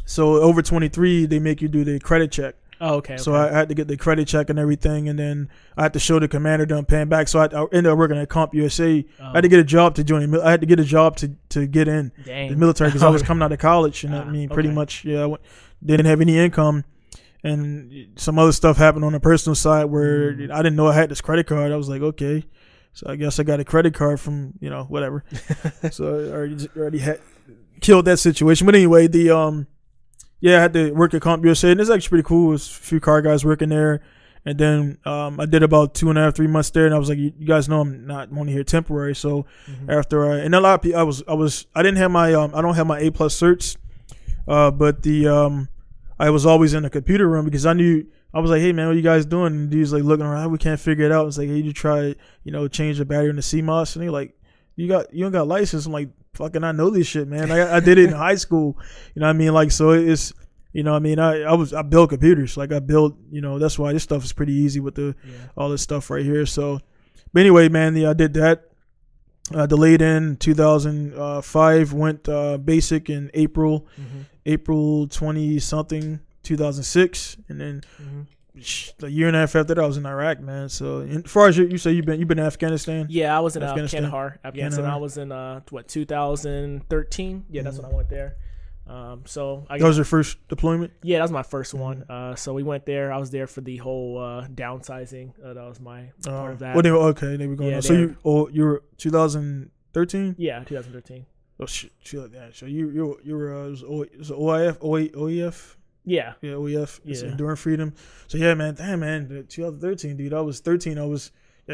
so over 23 they make you do the credit check. Oh, okay. So I had to get the credit check and everything, and then I had to show the commander that I'm paying back. So I ended up working at Comp USA. I had to get a job to join. I had to get a job to get in the military because I was coming out of college, and pretty much, didn't have any income, and some other stuff happened on the personal side where I didn't know I had this credit card. I was like, okay, so I guess I got a credit card from whatever. So I already had killed that situation. But anyway, I had to work at Comp USA, and it's actually pretty cool. There's a few car guys working there, and then I did about 2.5, 3 months there, and I was like, you guys know I'm only here temporary. So after and a lot of people, I didn't have my I don't have my A+ certs, but I was always in the computer room because I knew. I was like, hey man, what are you guys doing? And dude's like looking around, we can't figure it out. It's like, hey, you try change the battery in the CMOS, and they're like, you don't got license. I'm like, fucking, I know this shit, man. I did it in high school. You know what I mean? Like, so it's, I build computers. Like I build, that's why this stuff is pretty easy with all this stuff right here. So, but anyway, man, I did that. Delayed in 2005, went basic in April 20 something, 2006. And then a year and a half after that, I was in Iraq, man. So, as far as you say, you've been in Afghanistan. Yeah, I was in Kandahar, Afghanistan. I was in 2013. Yeah, that's when I went there. So that was your first deployment. Yeah, that was my first one. So we went there. I was there for the whole downsizing. That was my part of that. Well, they were going on. So you were 2013. Yeah, 2013. Oh shit! So you were it was OEF. Yeah, OEF. Yeah, Enduring Freedom. So yeah, man, damn, man, 2013, dude. I was 13.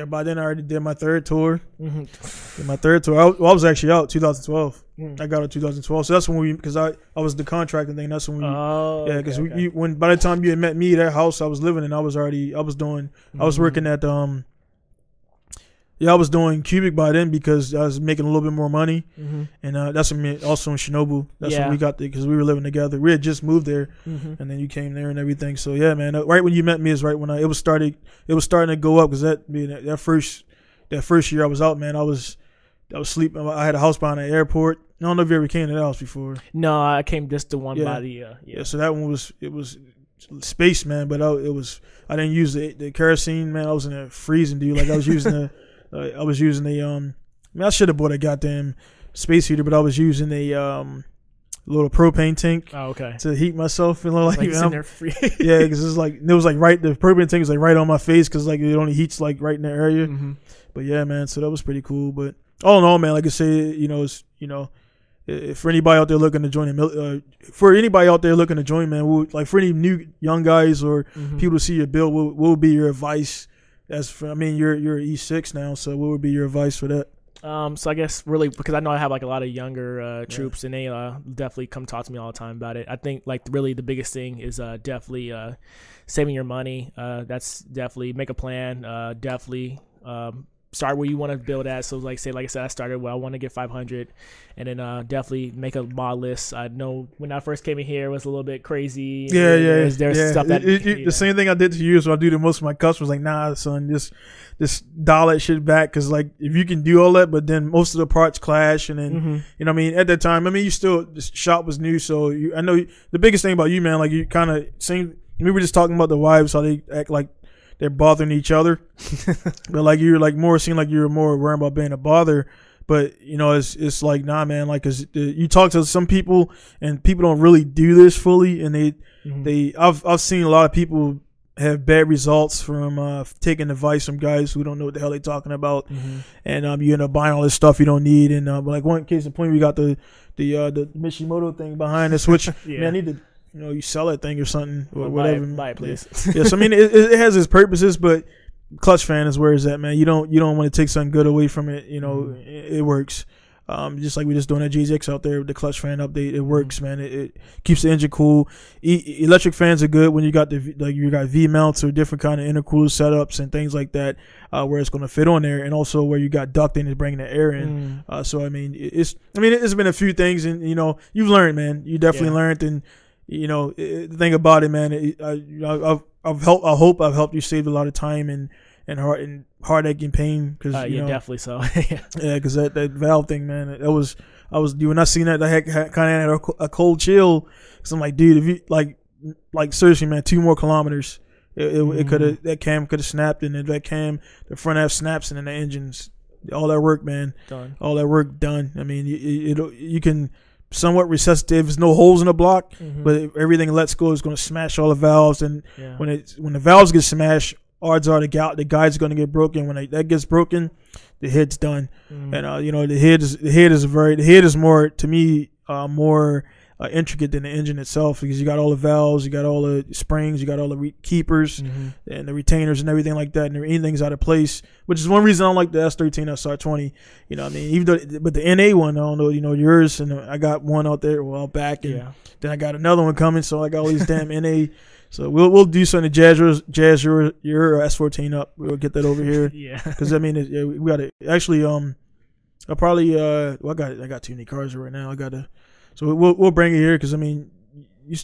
By then I already did my 3rd tour. Did my 3rd tour. I was actually out 2012. I got out 2012. So that's when because I was the contracting thing. That's when we. Oh. Yeah, because when by the time you had met me, that house I was living in, I was working at Yeah, I was doing cubic by then because I was making a little bit more money, and that's when me, also in Shinobu. That's when we got there because we were living together. We had just moved there, and then you came there and everything. So yeah, man, right when you met me is right when it was starting to go up because that first year I was out, man, I was sleeping. I had a house behind the airport. I don't know if you ever came to that house before. No, I came just to one by the yeah. So that one was space, man, but I didn't use the kerosene, man. I was in a freezing, dude. Like I was using the. I should have bought a goddamn space heater, but I was using a little propane tank. Oh, okay. To heat myself and like sitting there free. Yeah, because it was like right. The propane tank was like right on my face because like it only heats like right in the area. But yeah, man. So that was pretty cool. But all in all, man, like I say, for anybody out there looking to join man, like for any new young guys or people to see your build, what would be your advice? You're E6 now, so what would be your advice for that? So I guess really because I know I have like a lot of younger troops and they definitely come talk to me all the time about it. I think like really the biggest thing is definitely saving your money. That's definitely make a plan. Definitely start where you want to build at. So like I said, I started where I want to get 500, and then definitely make a mod list. I know when I first came in here, it was a little bit crazy. There's stuff that the same thing I did to you is what I do to most of my customers. Like, nah, son, just dial that shit back because like if you can do all that, but then most of the parts clash, and then you know what I mean. At that time, I mean, the shop was new, so I know the biggest thing about you, man. Like you kind of seem. We were just talking about the wives, how they act like they're bothering each other, but like you're like more seem like you're more worried about being a bother. But you know, it's like nah, man. Like, cause you talk to some people and people don't really do this fully, and I've seen a lot of people have bad results from taking advice from guys who don't know what the hell they're talking about, and you end up buying all this stuff you don't need. And like one case in point, we got the Mishimoto thing behind us, which man, I need to. You sell that thing or something or whatever. Buy it, please. Yes, I mean it has its purposes, but clutch fan is where it's at, man. You don't want to take something good away from it. It works. Just like we just doing that GZX out there with the clutch fan update, it works, man. It keeps the engine cool. Electric fans are good when you got V mounts or different kind of intercooler setups and things like that, where it's going to fit on there, and also where you got ducting is bringing the air in. So I mean, it's been a few things, and you've learned, man. You definitely learned, and. The thing about it, man, I hope I've helped you save a lot of time and heartache and pain. Cause, definitely so. Yeah, because that valve thing, man, I was when I seen that, I kind of had a cold chill. Cause I'm like, dude, if you like seriously, man, 2 more kilometers, it could have, that cam could have snapped, and if that cam, the front half snaps, and then the engines, all that work, man, done. All that work done. I mean, you can. Somewhat resuscitate. There's no holes in the block, but if everything lets go, it's going to smash all the valves. And when the valves get smashed, odds are the guides are going to get broken. When that gets broken, the head's done. And the head is more, to me, more intricate than the engine itself, because you got all the valves, you got all the springs, you got all the keepers and the retainers and everything like that, and anything's out of place, which is one reason I don't like the S13 SR20. You know what I mean? Even though, but the NA one, I don't know, yours, and I got one out there a while back, and then I got another one coming, so I got all these damn NA. So we'll do something to jazz your S14 up. We'll get that over here. Because I mean, we got to actually. I probably I got too many cars right now. So we'll bring it here, because I mean, you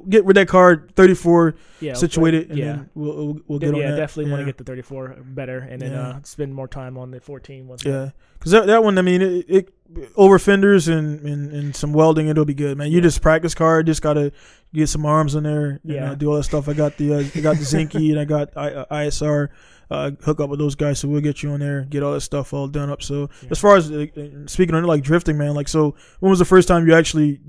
get with that car 34 situated, and then we'll get on that. Definitely want to get the 34 better, and then spend more time on the 14 once. Yeah, because that one, I mean, it over fenders and some welding, it'll be good, man. You just practice car, just gotta get some arms in there, and do all that stuff. I got the Zinky, and I got ISR. Hook up with those guys, so we'll get you on there, get all that stuff all done up. So as far as speaking on like drifting, man, like, so when was the first time you actually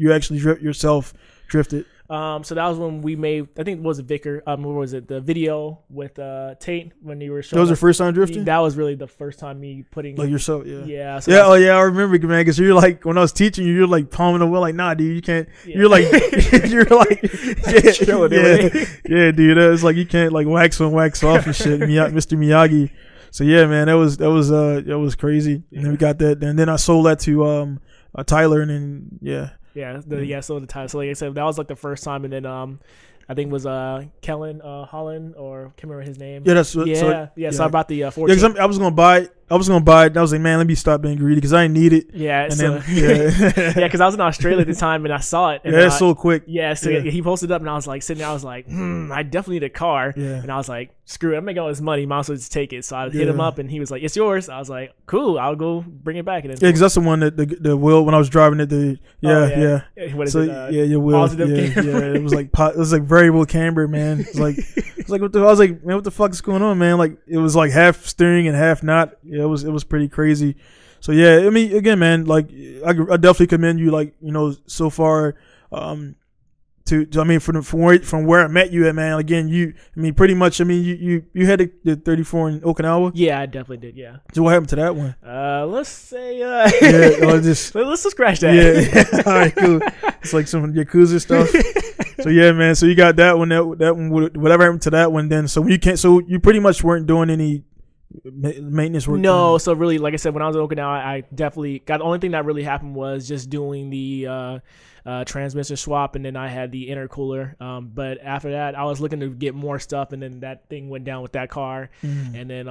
drifted? So that was when we made, I think it was a Vicar. What was it? The video with Tate when you were showing. That was your first time drifting? That was really the first time me putting. Like yourself, So I remember, man, because you're like, when I was teaching you, you're like palming the wheel, like, nah, dude, you can't. You're like, dude, it's like you can't like wax on, wax off and shit, Mr. Miyagi. So yeah, man, that was crazy. And then we got that, and then I sold that to Tyler, and then so the time. So like I said, that was like the first time, and then I think it was Kellen Holland, or I can't remember his name. Yeah, that's So I bought the 14. Yeah, 'cause I was gonna buy it. I was like, man, let me stop being greedy because I didn't need it. Yeah, and so, then, because I was in Australia at the time and I saw it. And it's so quick. Yeah, so he posted up and I was like sitting there. I was like, I definitely need a car. Yeah. And I was like, screw it, I'm making all this money. Might as well just take it. So I hit him up and he was like, it's yours. I was like, cool, I'll go bring it back. And then, because that's the one that the wheel when I was driving it. What is so it? your wheel. Yeah. It was like variable camber, man. It's like what the, I was like, man, what the fuck is going on, man? Like it was like half steering and half not. Yeah, it was pretty crazy. So yeah, I mean, again, man, like I definitely commend you, like, you know, so far. I mean, from where I met you at, man. Again, pretty much. I mean, you had the 34 in Okinawa. Yeah, I definitely did. Yeah. So what happened to that one? Let's say. Let's just scratch that. Yeah. All right, cool. It's like some Yakuza stuff. So yeah, man. So you got that one. That one. Whatever happened to that one? Then so you can't. So you pretty much weren't doing any maintenance work. No. So really, like I said, when I was in Okinawa, I definitely got. The only thing that really happened was just doing the transmission swap, and then I had the intercooler. But after that, I was looking to get more stuff, and then that thing went down with that car, and then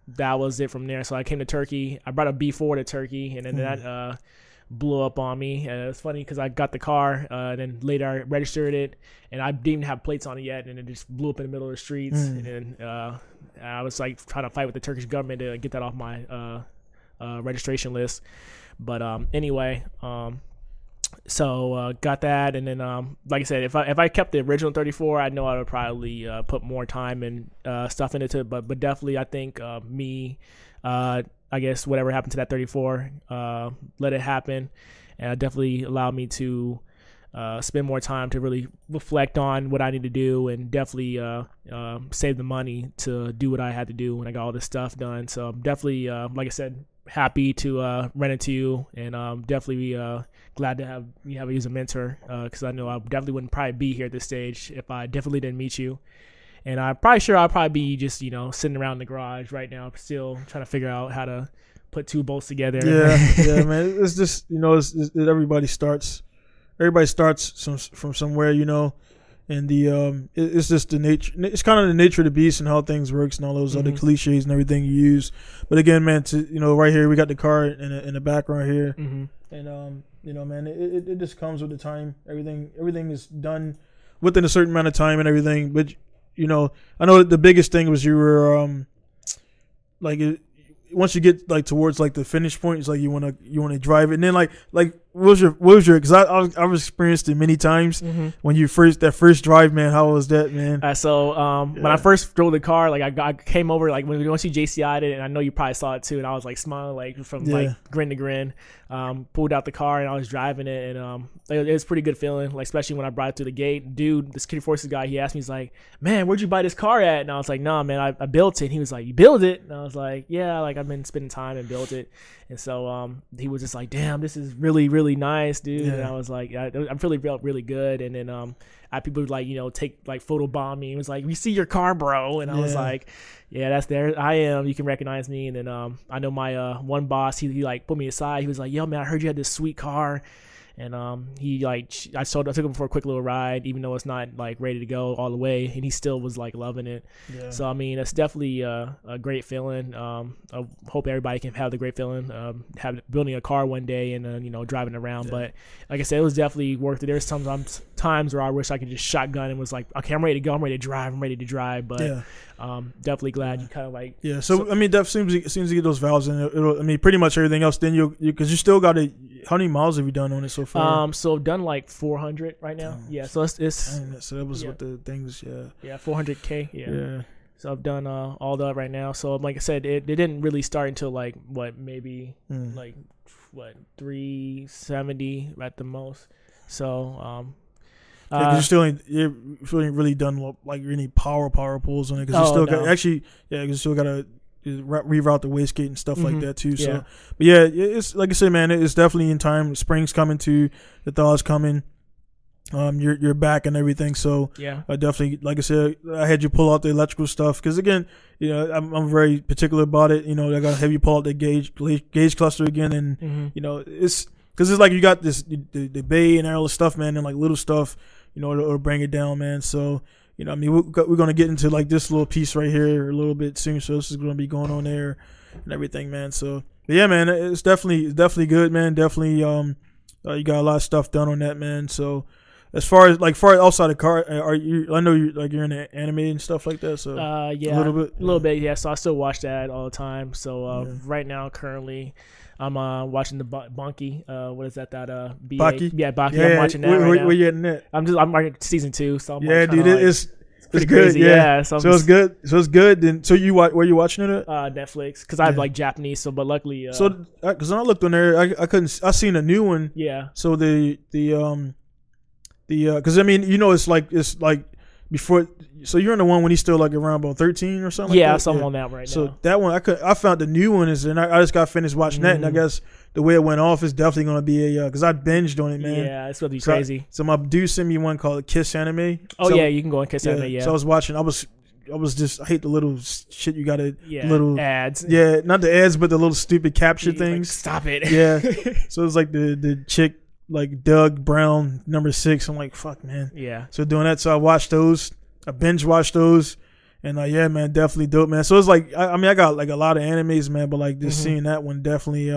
that was it from there. So I came to Turkey. I brought a B4 to Turkey, and then that blew up on me. It's funny because I got the car, and then later I registered it, and I didn't even have plates on it yet, and it just blew up in the middle of the streets. And then I was like trying to fight with the Turkish government to get that off my registration list. But anyway. So got that, and then like I said, if I kept the original 34, I know I would probably put more time and stuff into it. But definitely, I think I guess whatever happened to that 34, let it happen, and definitely allowed me to spend more time to really reflect on what I need to do, and definitely save the money to do what I had to do when I got all this stuff done. So I'm definitely, like I said, happy to rent it to you, and definitely glad to have you as a mentor, because I know I definitely wouldn't probably be here at this stage if I definitely didn't meet you. And I'm probably sure I'll probably be just, sitting around in the garage right now, still trying to figure out how to put two bolts together. Yeah, man. It's just, everybody starts from somewhere, and it's just the nature. It's kind of the nature of the beast and how things works and all those other cliches and everything you use. But again, man, right here we got the car in the background here, and man, it just comes with the time. Everything is done within a certain amount of time and everything. But I know the biggest thing was you were once you get like towards like the finish point, it's like you want to drive it, and then like what was your because I've experienced it many times when you that first drive, man. How was that, man? When I first drove the car, like I came over, like once you JCI'd it, and I know you probably saw it too, and I was like smiling like from like grin to grin. Pulled out the car and I was driving it, and it was a pretty good feeling, like especially when I brought it through the gate. Dude, the security forces guy, he asked me, he's like, man, where'd you buy this car at? And I was like, nah, man, I built it. And he was like, you built it? And I was like, yeah, like I've been spending time and built it. And so he was just like, damn, this is really, really nice, dude. And I was like, I'm feeling really good. And then I had people like, take like photo bomb me. He was like, we see your car, bro. And I was like, yeah, that's there. I am. You can recognize me. And then I know my one boss, he like put me aside. He was like, yo, man, I heard you had this sweet car. And he like I took him for a quick little ride, even though it's not like ready to go all the way, and he still was like loving it. So I mean, it's definitely a great feeling. I hope everybody can have the great feeling building a car one day and driving around. But like I said, it was definitely worth it. There's sometimes times where I wish I could just shotgun and was like, okay, I'm ready to go, I'm ready to drive. But definitely glad you kind of like So I mean, that seems to get those valves in. I mean, pretty much everything else. Then because you still got to. How many miles have you done on it so far? So I've done like 400 right now. So it's dang, so that was what the things. 400K. Yeah. So I've done all that right now. So like I said, it didn't really start until like maybe 370 at the most. So you still ain't really done like any power pulls on it because you still got because you still got to reroute the wastegate and stuff like that too. So, but yeah, it's like I said, man, it's definitely in time. Spring's coming too, the thaw's coming. You're back and everything. So I definitely, like I said, I had you pull out the electrical stuff because again, I'm very particular about it. I got to have you pull out the gauge cluster again, and it's because it's like you got this the bay and all the stuff, man, and like little stuff. it'll bring it down, man. So, I mean, we're going to get into like this little piece right here a little bit soon. So this is going to be going on there and everything, man. So, but yeah, man, it's definitely good, man. Definitely, you got a lot of stuff done on that, man. So, as far as outside the car, are you? I know you're in anime and stuff like that. So yeah, a little bit, yeah. So I still watch that all the time. So right now, currently, I'm watching the Banki. What is that? Baki? Yeah, Baki. Yeah, I'm watching that. Where you at in that? I'm watching season 2. So I'm dude, it's pretty good. Crazy. Yeah. So it's good. So it's good. Then where you watching it at? Netflix, because I have like Japanese. So but luckily, because when I looked on there, I couldn't. I seen a new one. Yeah. So because I mean, it's like before. So you're in the one when he's still like around about 13 or something. Yeah, like that? so I'm on that right now. So that one I found the new one and I just got finished watching that, and I guess the way it went off is definitely gonna be a because I binged on it, man. Yeah, it's gonna be crazy. So my dude sent me one called Kiss Anime. Oh so, yeah, you can go on Kiss Anime. Yeah. So I was watching. I was just I hate the little shit you gotta little ads. Yeah, not the ads, but the little stupid capture things. Stop it. Yeah. So it's like the chick. Like Doug Brown, number 6. I'm like, fuck, man. Yeah. So doing that, so I watched those. I binge watched those, and yeah, man, definitely dope, man. So it's like, I mean, I got like a lot of animes, man, but like just seeing that one definitely,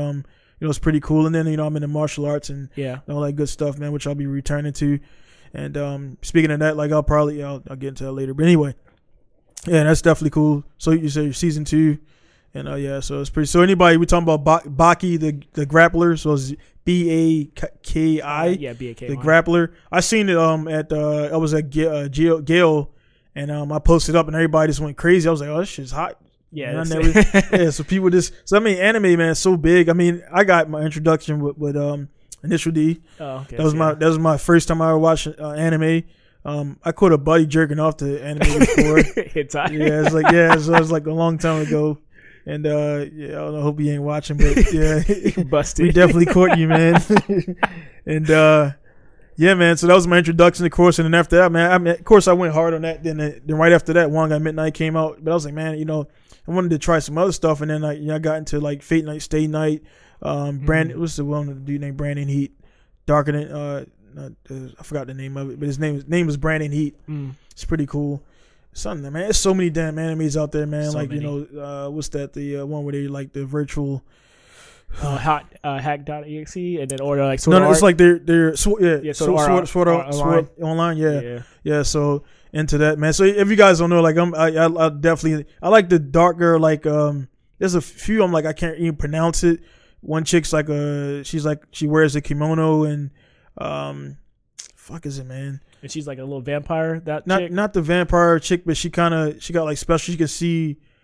it's pretty cool. And then I'm in the martial arts and all that good stuff, man, which I'll be returning to. And speaking of that, like I'll get into that later. But anyway, yeah, that's definitely cool. So you say season 2. And so it's pretty. So anybody, we talking about Baki, the grappler. So it's Baki. Yeah, Baki. The grappler. I seen it I was at Gale, and I posted up, and everybody just went crazy. I was like, oh, this shit's hot. Yeah, So people just. So I mean, anime, man, is so big. I mean, I got my introduction with Initial D. Oh, okay. That was my first time I ever watched anime. I caught a buddy jerking off to anime before. It's hot. Yeah, so it was like a long time ago. And I hope he ain't watching, but yeah, busted. We definitely caught you, man. And yeah, man. So that was my introduction, of course. And then after that, man, of course, I went hard on that. Then right after that, One Got Midnight came out. But I was like, man, I wanted to try some other stuff. And then I got into like Fate Night, Stay Night. Brandon, what's the one dude named Brandon Heat? Darker than I forgot the name of it, but his name is Brandon Heat. It's pretty cool. Something, man. There's so many damn animes out there, man. So like many. What's that? The one where they like the virtual hack.exe and then order like Sword Art. It's like they're Sword Art online. Yeah. So into that, man. So if you guys don't know, like I definitely like the darker like there's a few I'm like I can't even pronounce it. One chick's like she wears a kimono and fuck is it, man? And she's like a little vampire. Not the vampire chick, but she got like special.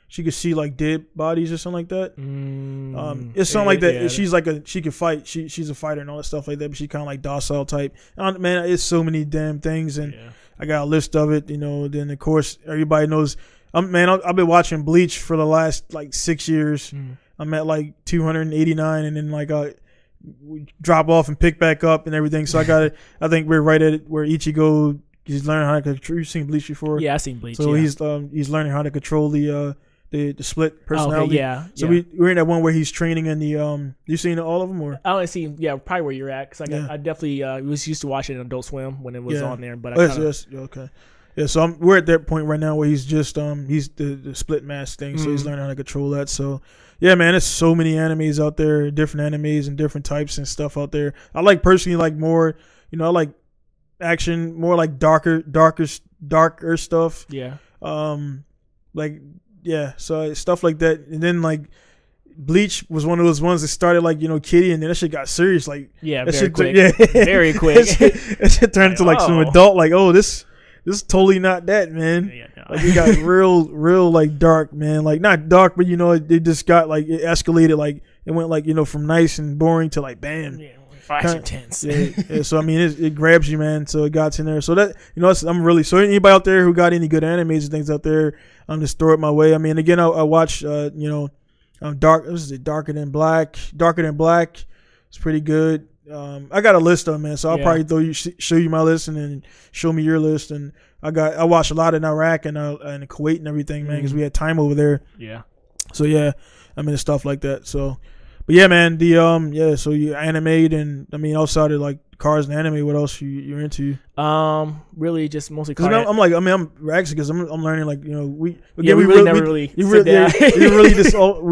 She could see like dead bodies or something like that. It's something like that. Yeah. She can fight. She's a fighter and all that stuff like that. But she kind of like docile type. Man, it's so many damn things, and I got a list of it. Then of course everybody knows. Man, I've been watching Bleach for the last like 6 years. I'm at like 289, and then like we drop off and pick back up and everything. So I think we're right at it where Ichigo he's learning how to control. You've seen Bleach before? Yeah, I've seen Bleach. So he's learning how to control the split personality. Oh, okay, So we're in that one where he's training in the you seen all of them or? I only seen probably where you're at because I definitely was used to watching Adult Swim when it was on there. But okay. Yeah, so we're at that point right now where he's just he's the split mask thing, so he's learning how to control that. So yeah, man, there's so many animes out there, different animes and different types and stuff out there. I like personally like more, I like action, more like darker stuff. Yeah. So stuff like that, and then like Bleach was one of those ones that started like Kitty, and then that shit got serious. Like very quick. Very quick. That shit turned into like some adult. Like this is totally not that, man. Yeah, no. Like it got real like dark, man. Like not dark, but it just got like it escalated. Like it went like from nice and boring to like bam. Yeah, fast intense. Yeah. So I mean, it grabs you, man. So it got in there. So that I'm really so anybody out there who got any good animes and things out there, just throw it my way. I mean, again, I watch Darker Than Black. It's pretty good. I got a list of them, man. So I'll probably show you my list and then show me your list. And I watched a lot in Iraq and Kuwait and everything, man, because we had time over there. Yeah. So yeah, I stuff like that. So, but yeah, man, so you animate and outside of like cars and anime, what else you're into? Really just mostly cars. I'm actually because I'm learning like we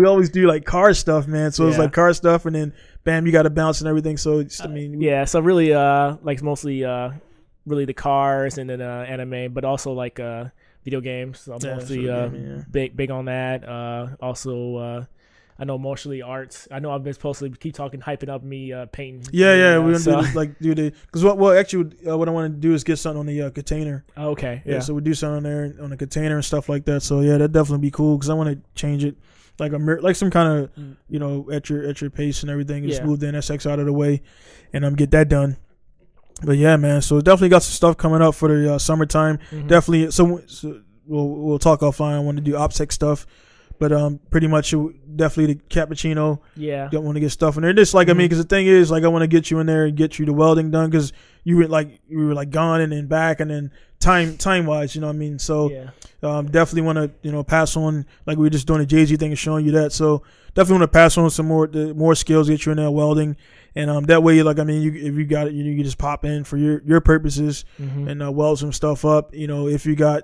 always do like car stuff, man. So it's like car stuff, and then bam, you got to bounce and everything. So it's, so really like mostly really the cars and then anime, but also like video games. So I'm mostly big on that. Also. I know mostly arts. I know I've been supposed to keep talking, hyping up me painting. Yeah, we're gonna do because what I want to do is get something on the container. Okay. Yeah. So we do something on there on the container and stuff like that. So yeah, that'd definitely be cool because I want to change it like like some kind of at your pace and everything, and smooth the NSX out of the way, and get that done. But yeah, man. So definitely got some stuff coming up for the summertime. Definitely. So we'll talk offline. I want to do OPSEC stuff. But pretty much definitely the cappuccino. Yeah. Don't want to get stuff in there. Just like because the thing is like I want to get you in there and get you the welding done because you were like gone and then back and then time wise, you know what I mean. So definitely want to pass on like we were just doing the JG thing and showing you that. So definitely want to pass on some more skills, get you in there welding, and that way if you got it, you can just pop in for your purposes and weld some stuff up. If you got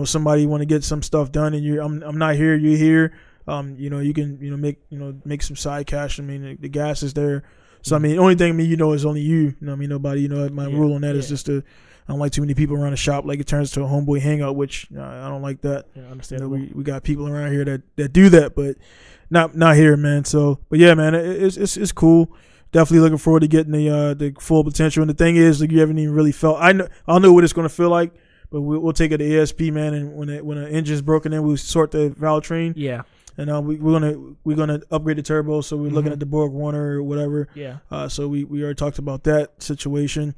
somebody want to get some stuff done and I'm not here, you're here. You can make some side cash. I mean, the gas is there. So the only thing is only you. Nobody. My rule on that is just I don't like too many people around the shop. Like it turns to a homeboy hangout, which I don't like that. Yeah, understandable. We got people around here that do that, but not here, man. So, but yeah, man, it's cool. Definitely looking forward to getting the full potential. And the thing is, like you haven't even really felt. I know what it's going to feel like. But we'll take it to ASP, man, and when the engine's broken in, we'll sort the valve train. Yeah. And we're gonna upgrade the turbo, so we're looking at the Borg Warner or whatever. Yeah. So we already talked about that situation.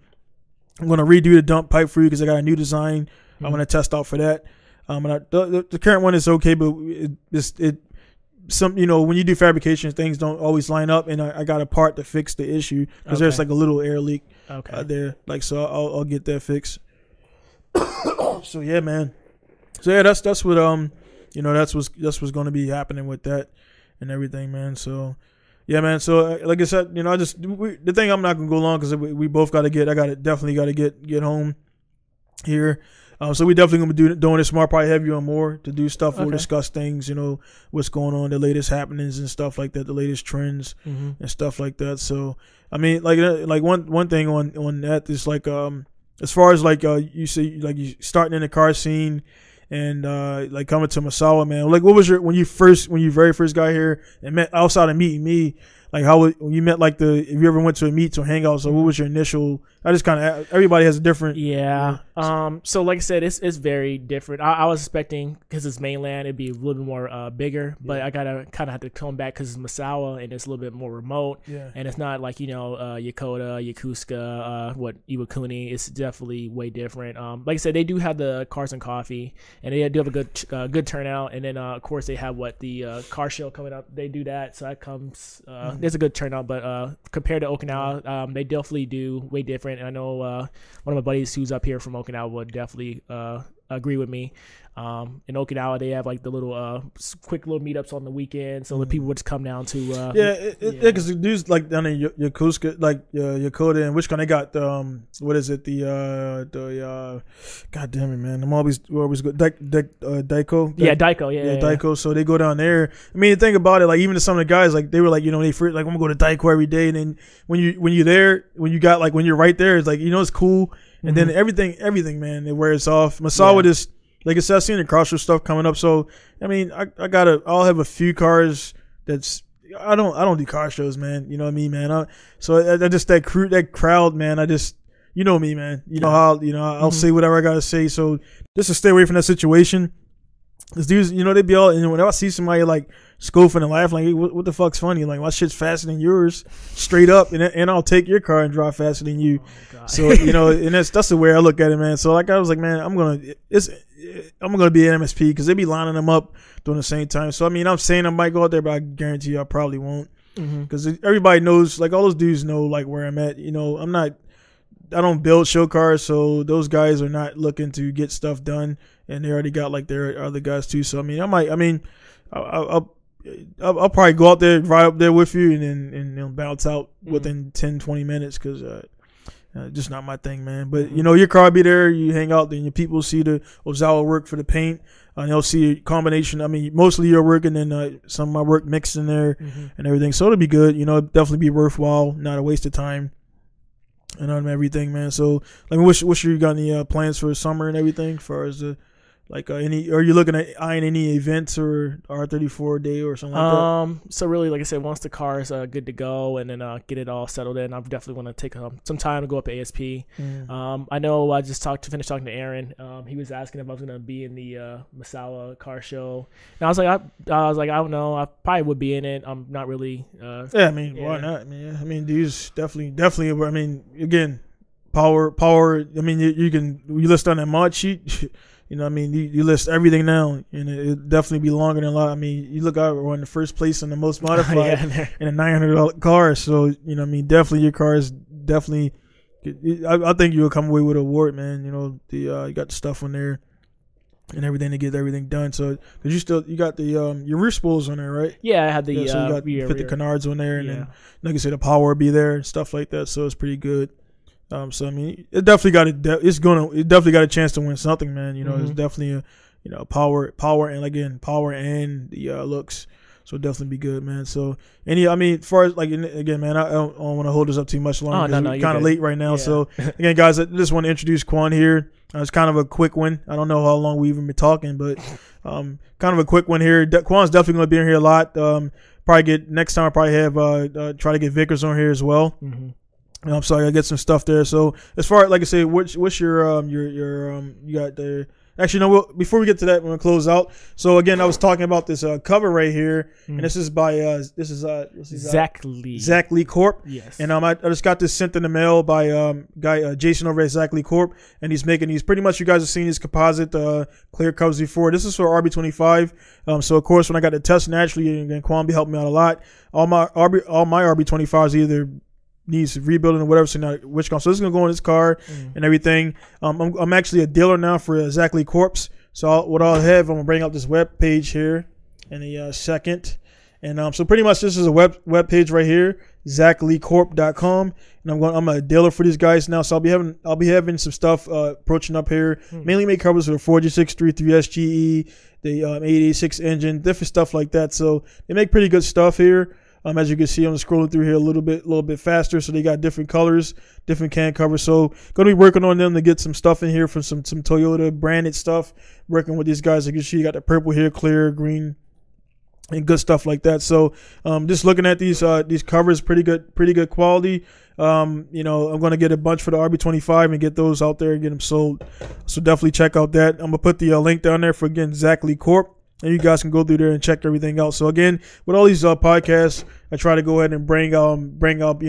I'm gonna redo the dump pipe for you because I got a new design. I'm gonna test out for that. And the current one is okay, but when you do fabrication, things don't always line up, and I got a part to fix the issue because there's like a little air leak there. Like so, I'll get that fixed. So yeah, man. So yeah, that's what that's what's going to be happening with that and everything, man. So yeah, man. So like I said, the thing I'm not gonna go long because we both got to get. Definitely got to get home here. So we definitely gonna be doing this. I'll probably have you on more to do stuff. We'll discuss things, what's going on, the latest happenings and stuff like that, the latest trends and stuff like that. So like one thing on that is like as far as like you see, like you starting in the car scene and like coming to Masawa, man. Like, what was when you very first got here and met outside of meeting me? Like, when you met like if you ever went to a meet or hangout? So, what was your initial? I just kind of everybody has a different. Yeah. So like I said, it's very different. I was expecting because it's mainland, it'd be a little bit more bigger, but I gotta kind of have to come back because it's Masawa and it's a little bit more remote. Yeah. And it's not like Yokota, Yokosuka, Iwakuni. It's definitely way different. Like I said, they do have the cars and coffee, and they do have a good turnout. And then of course they have the car show coming up. They do that, so that comes. There's a good turnout, but compared to Okinawa, they definitely do way different. And I know one of my buddies who's up here from Okinawa would definitely agree with me. In Okinawa, they have like the little quick little meetups on the weekend, so the people would just come down to because the dudes like down in Yokosuka, like Yokota and which one they got what is it the god damn it, man, I'm always go Daiko. Daiko. So they go down there. I mean, think about it, like even to some of the guys, like they were like they first, like I'm gonna go to Daiko every day, and then when you're there, when you're right there, it's like it's cool, and then everything, man, it wears off. Masawa just. Like I said, I've seen the crossroad stuff coming up. So I mean, I'll have a few cars. I don't do car shows, man. You know what I mean, man. I just that crowd, man. I just me, man. How I'll say whatever I gotta say. So just to stay away from that situation. Cause dudes, they be all, and when I see somebody like scoffing and laughing, like, hey, what the fuck's funny? Like, my shit's faster than yours, straight up, and I'll take your car and drive faster than you. Oh, so and that's the way I look at it, man. So like I was like, man, I'm gonna be an MSP because they be lining them up during the same time. So I mean, I'm saying I might go out there, but I guarantee you I probably won't because everybody knows, like all those dudes know like where I'm at. I don't build show cars, so those guys are not looking to get stuff done, and they already got like their other guys too. So I mean, I'll probably go out there, ride up there with you, and then bounce out within 10, 20 minutes because just not my thing, man. But you know, your car be there, you hang out, then your people see the Ozawa work for the paint. They'll see a combination. I mean, mostly your work and then some of my work mixed in there and everything. So it'll be good. You know, definitely be worthwhile, not a waste of time. And on everything, man. So, like, what's you got any plans for summer and everything? As far as any, are you looking at eyeing any events or R34 day or something like that? So really, like I said, once the car is good to go and then get it all settled in, I definitely want to take some time to go up to ASP. I know I just finished talking to Aaron. He was asking if I was going to be in the Misawa car show, and I was like, I don't know. I probably would be in it. I'm not really. Yeah, I mean, why not? I mean, these definitely. I mean, again, power. I mean, you list on that mod sheet. You know what I mean? You list everything now, and it'll definitely be longer than a lot. I mean, you look out, we're in the first place in the most modified in a $900 car. So, you know what I mean? Definitely your car is definitely – I think you'll come away with an award, man. You know, you got the stuff on there and everything to get everything done. So, because you got the your rear spoilers on there, right? Yeah, I had the so you got rear. Fit the canards on there, and then, like I said, the power will be there and stuff like that. So, it's pretty good. So I mean, it definitely got a chance to win something, man. You know, it's definitely power and power and the looks. So definitely be good, man. So I mean, as far as again, man, I don't want to hold this up too much longer. Oh, no, we're kind of late right now. Yeah. So again, guys, I just want to introduce Kwann here. It's kind of a quick one. I don't know how long we've even been talking, but kind of a quick one here. Kwann's definitely going to be in here a lot. Next time I probably have try to get Vickers on here as well. I'm sorry, I get some stuff there. So as far as, like I say, what's your you got the actually no. Before we get to that, we're gonna close out. So again, I was talking about this cover right here, and this is by Zach Lee. Zach Lee Corp. Yes. And I just got this sent in the mail by guy Jason over at Zach Lee Corp, and he's making these. Pretty much, you guys have seen these composite clear covers before. This is for RB25. So of course, when I got the test, naturally, and Kwann be helping me out a lot. All my RB25s either needs rebuilding or whatever, so now which car. So this is gonna go in this car and everything. I'm actually a dealer now for Zach Lee Corp. So what I'll have, I'm gonna bring up this web page here in a second, and so pretty much this is a web page right here, ZachLeeCorp.com, and I'm a dealer for these guys now. So I'll be having some stuff approaching up here. Mainly make covers for the 4G633 SGE, the 886 engine, different stuff like that. So they make pretty good stuff here. As you can see, I'm scrolling through here a little bit faster. So they got different colors, different can covers. So going to be working on them to get some stuff in here for some Toyota branded stuff. Working with these guys, like you see, you got the purple here, clear, green, and good stuff like that. So just looking at these covers, pretty good quality. I'm going to get a bunch for the RB25 and get those out there and get them sold. So definitely check out that. I'm going to put the link down there for, again, Zach Lee Corp. And you guys can go through there and check everything out. So again, with all these podcasts, I try to go ahead and bring up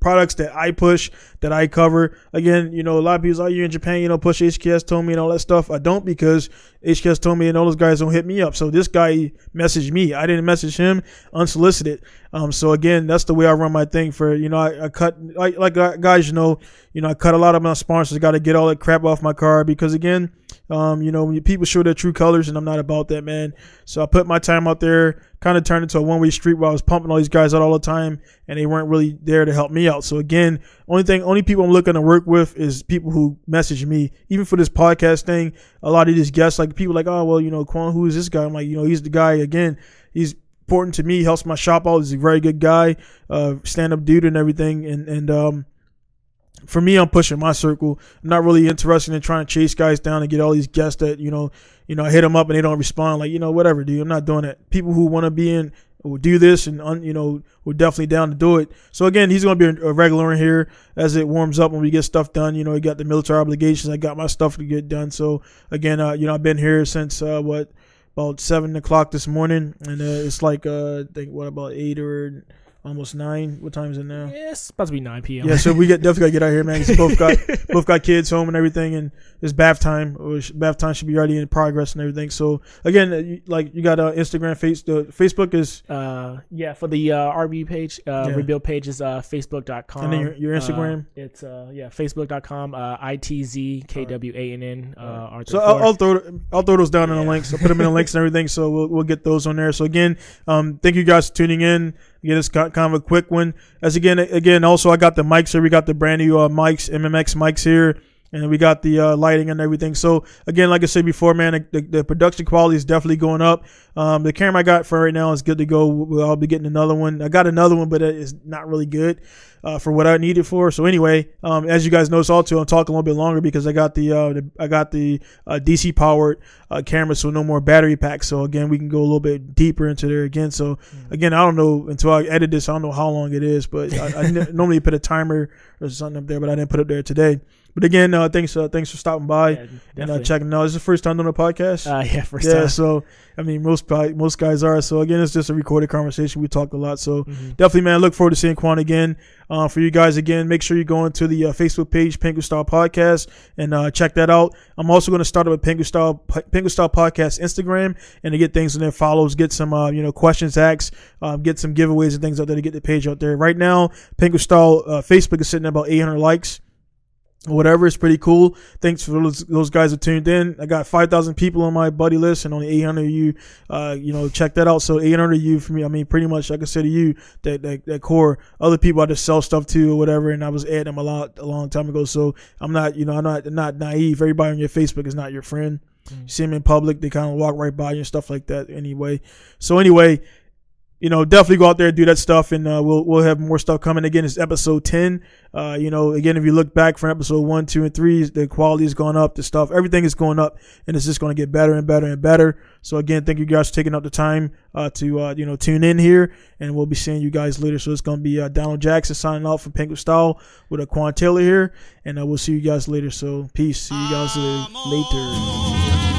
products that I push, that I cover. Again, a lot of people say, oh, you're in Japan, push HKS told me and all that stuff. I don't, because HKS told me and all those guys don't hit me up. So this guy messaged me. I didn't message him unsolicited. So again, that's the way I run my thing for, I cut, like guys, I cut a lot of my sponsors. Got to get all that crap off my car, because again, when people show their true colors, and I'm not about that, man. So I put my time out there, kind of turned into a one-way street where I was pumping all these guys out all the time, and they weren't really there to help me out. So again, only people I'm looking to work with is people who message me. Even for this podcast thing, a lot of these guests, like people like, oh, well, Kwann, who is this guy? I'm like, he's the guy. Again, he's important to me. He helps my shop out. He's a very good guy, stand-up dude and everything. And for me, I'm pushing my circle. I'm not really interested in trying to chase guys down and get all these guests that, I hit them up and they don't respond. Like, whatever, dude. I'm not doing that. People who want to be in will do this, and, we're definitely down to do it. So, again, he's going to be a regular in here as it warms up when we get stuff done. We got the military obligations. I got my stuff to get done. So, again, I've been here since, about 7 o'clock this morning. And it's like, I think, about 8 or almost 9. What time is it now? Yeah, it's about to be 9 p.m. Yeah, so we definitely gotta get out here, man. Both got kids home and everything, and it's bath time. Bath time should be already in progress and everything. So again, you got Instagram, Facebook is for the RB page, rebuild page is facebook.com. And then your Instagram, it's facebook.com ITZKWANN. So I'll throw those down in the links. I'll put them in the links and everything. So we'll get those on there. So again, thank you guys for tuning in. Again, it's kind of a quick one. As again, also I got the mics here. We got the brand new mics, MMX mics here. And we got the lighting and everything. So, again, like I said before, man, the production quality is definitely going up. The camera I got for right now is good to go. I'll be getting another one. I got another one, but it's not really good for what I need it for. So, anyway, as you guys notice, also, I'm talking a little bit longer because I got the DC powered camera, so no more battery packs. So, again, we can go a little bit deeper into there again. So, again, I don't know until I edit this. I don't know how long it is, but I normally put a timer or something up there, but I didn't put it there today. But again, thanks for stopping by and checking out. This is the first time doing a podcast. Yeah, first time. So I mean, most guys are. So again, it's just a recorded conversation. We talked a lot. So definitely, man, I look forward to seeing Kwann again. For you guys, again, make sure you go into the Facebook page, Pinku Style Podcast, and check that out. I'm also going to start up a Pinku Style Podcast Instagram, and to get things in there, follows, get some questions asked, get some giveaways and things out there to get the page out there. Right now, Pinku Style Facebook is sitting at about 800 likes. Whatever, it's pretty cool. Thanks for those guys that tuned in. I got 5,000 people on my buddy list, and only 800 of you, check that out. So 800 of you for me. I mean, pretty much, like I said to you, that core. Other people I just sell stuff to or whatever, and I was adding them a long time ago. So I'm not, I'm not naive. Everybody on your Facebook is not your friend. You see them in public, they kind of walk right by you and stuff like that. Anyway, definitely go out there and do that stuff, and we'll have more stuff coming. Again, it's episode 10. Again, if you look back from episode 1, 2, and 3, the quality has gone up, the stuff, everything is going up, and it's just going to get better and better and better. So again, thank you guys for taking up the time to tune in here, and we'll be seeing you guys later. So it's going to be Donald Jackson signing off from Pinku Style with a Kwann Taylor here, and we'll see you guys later. So peace. See you guys later.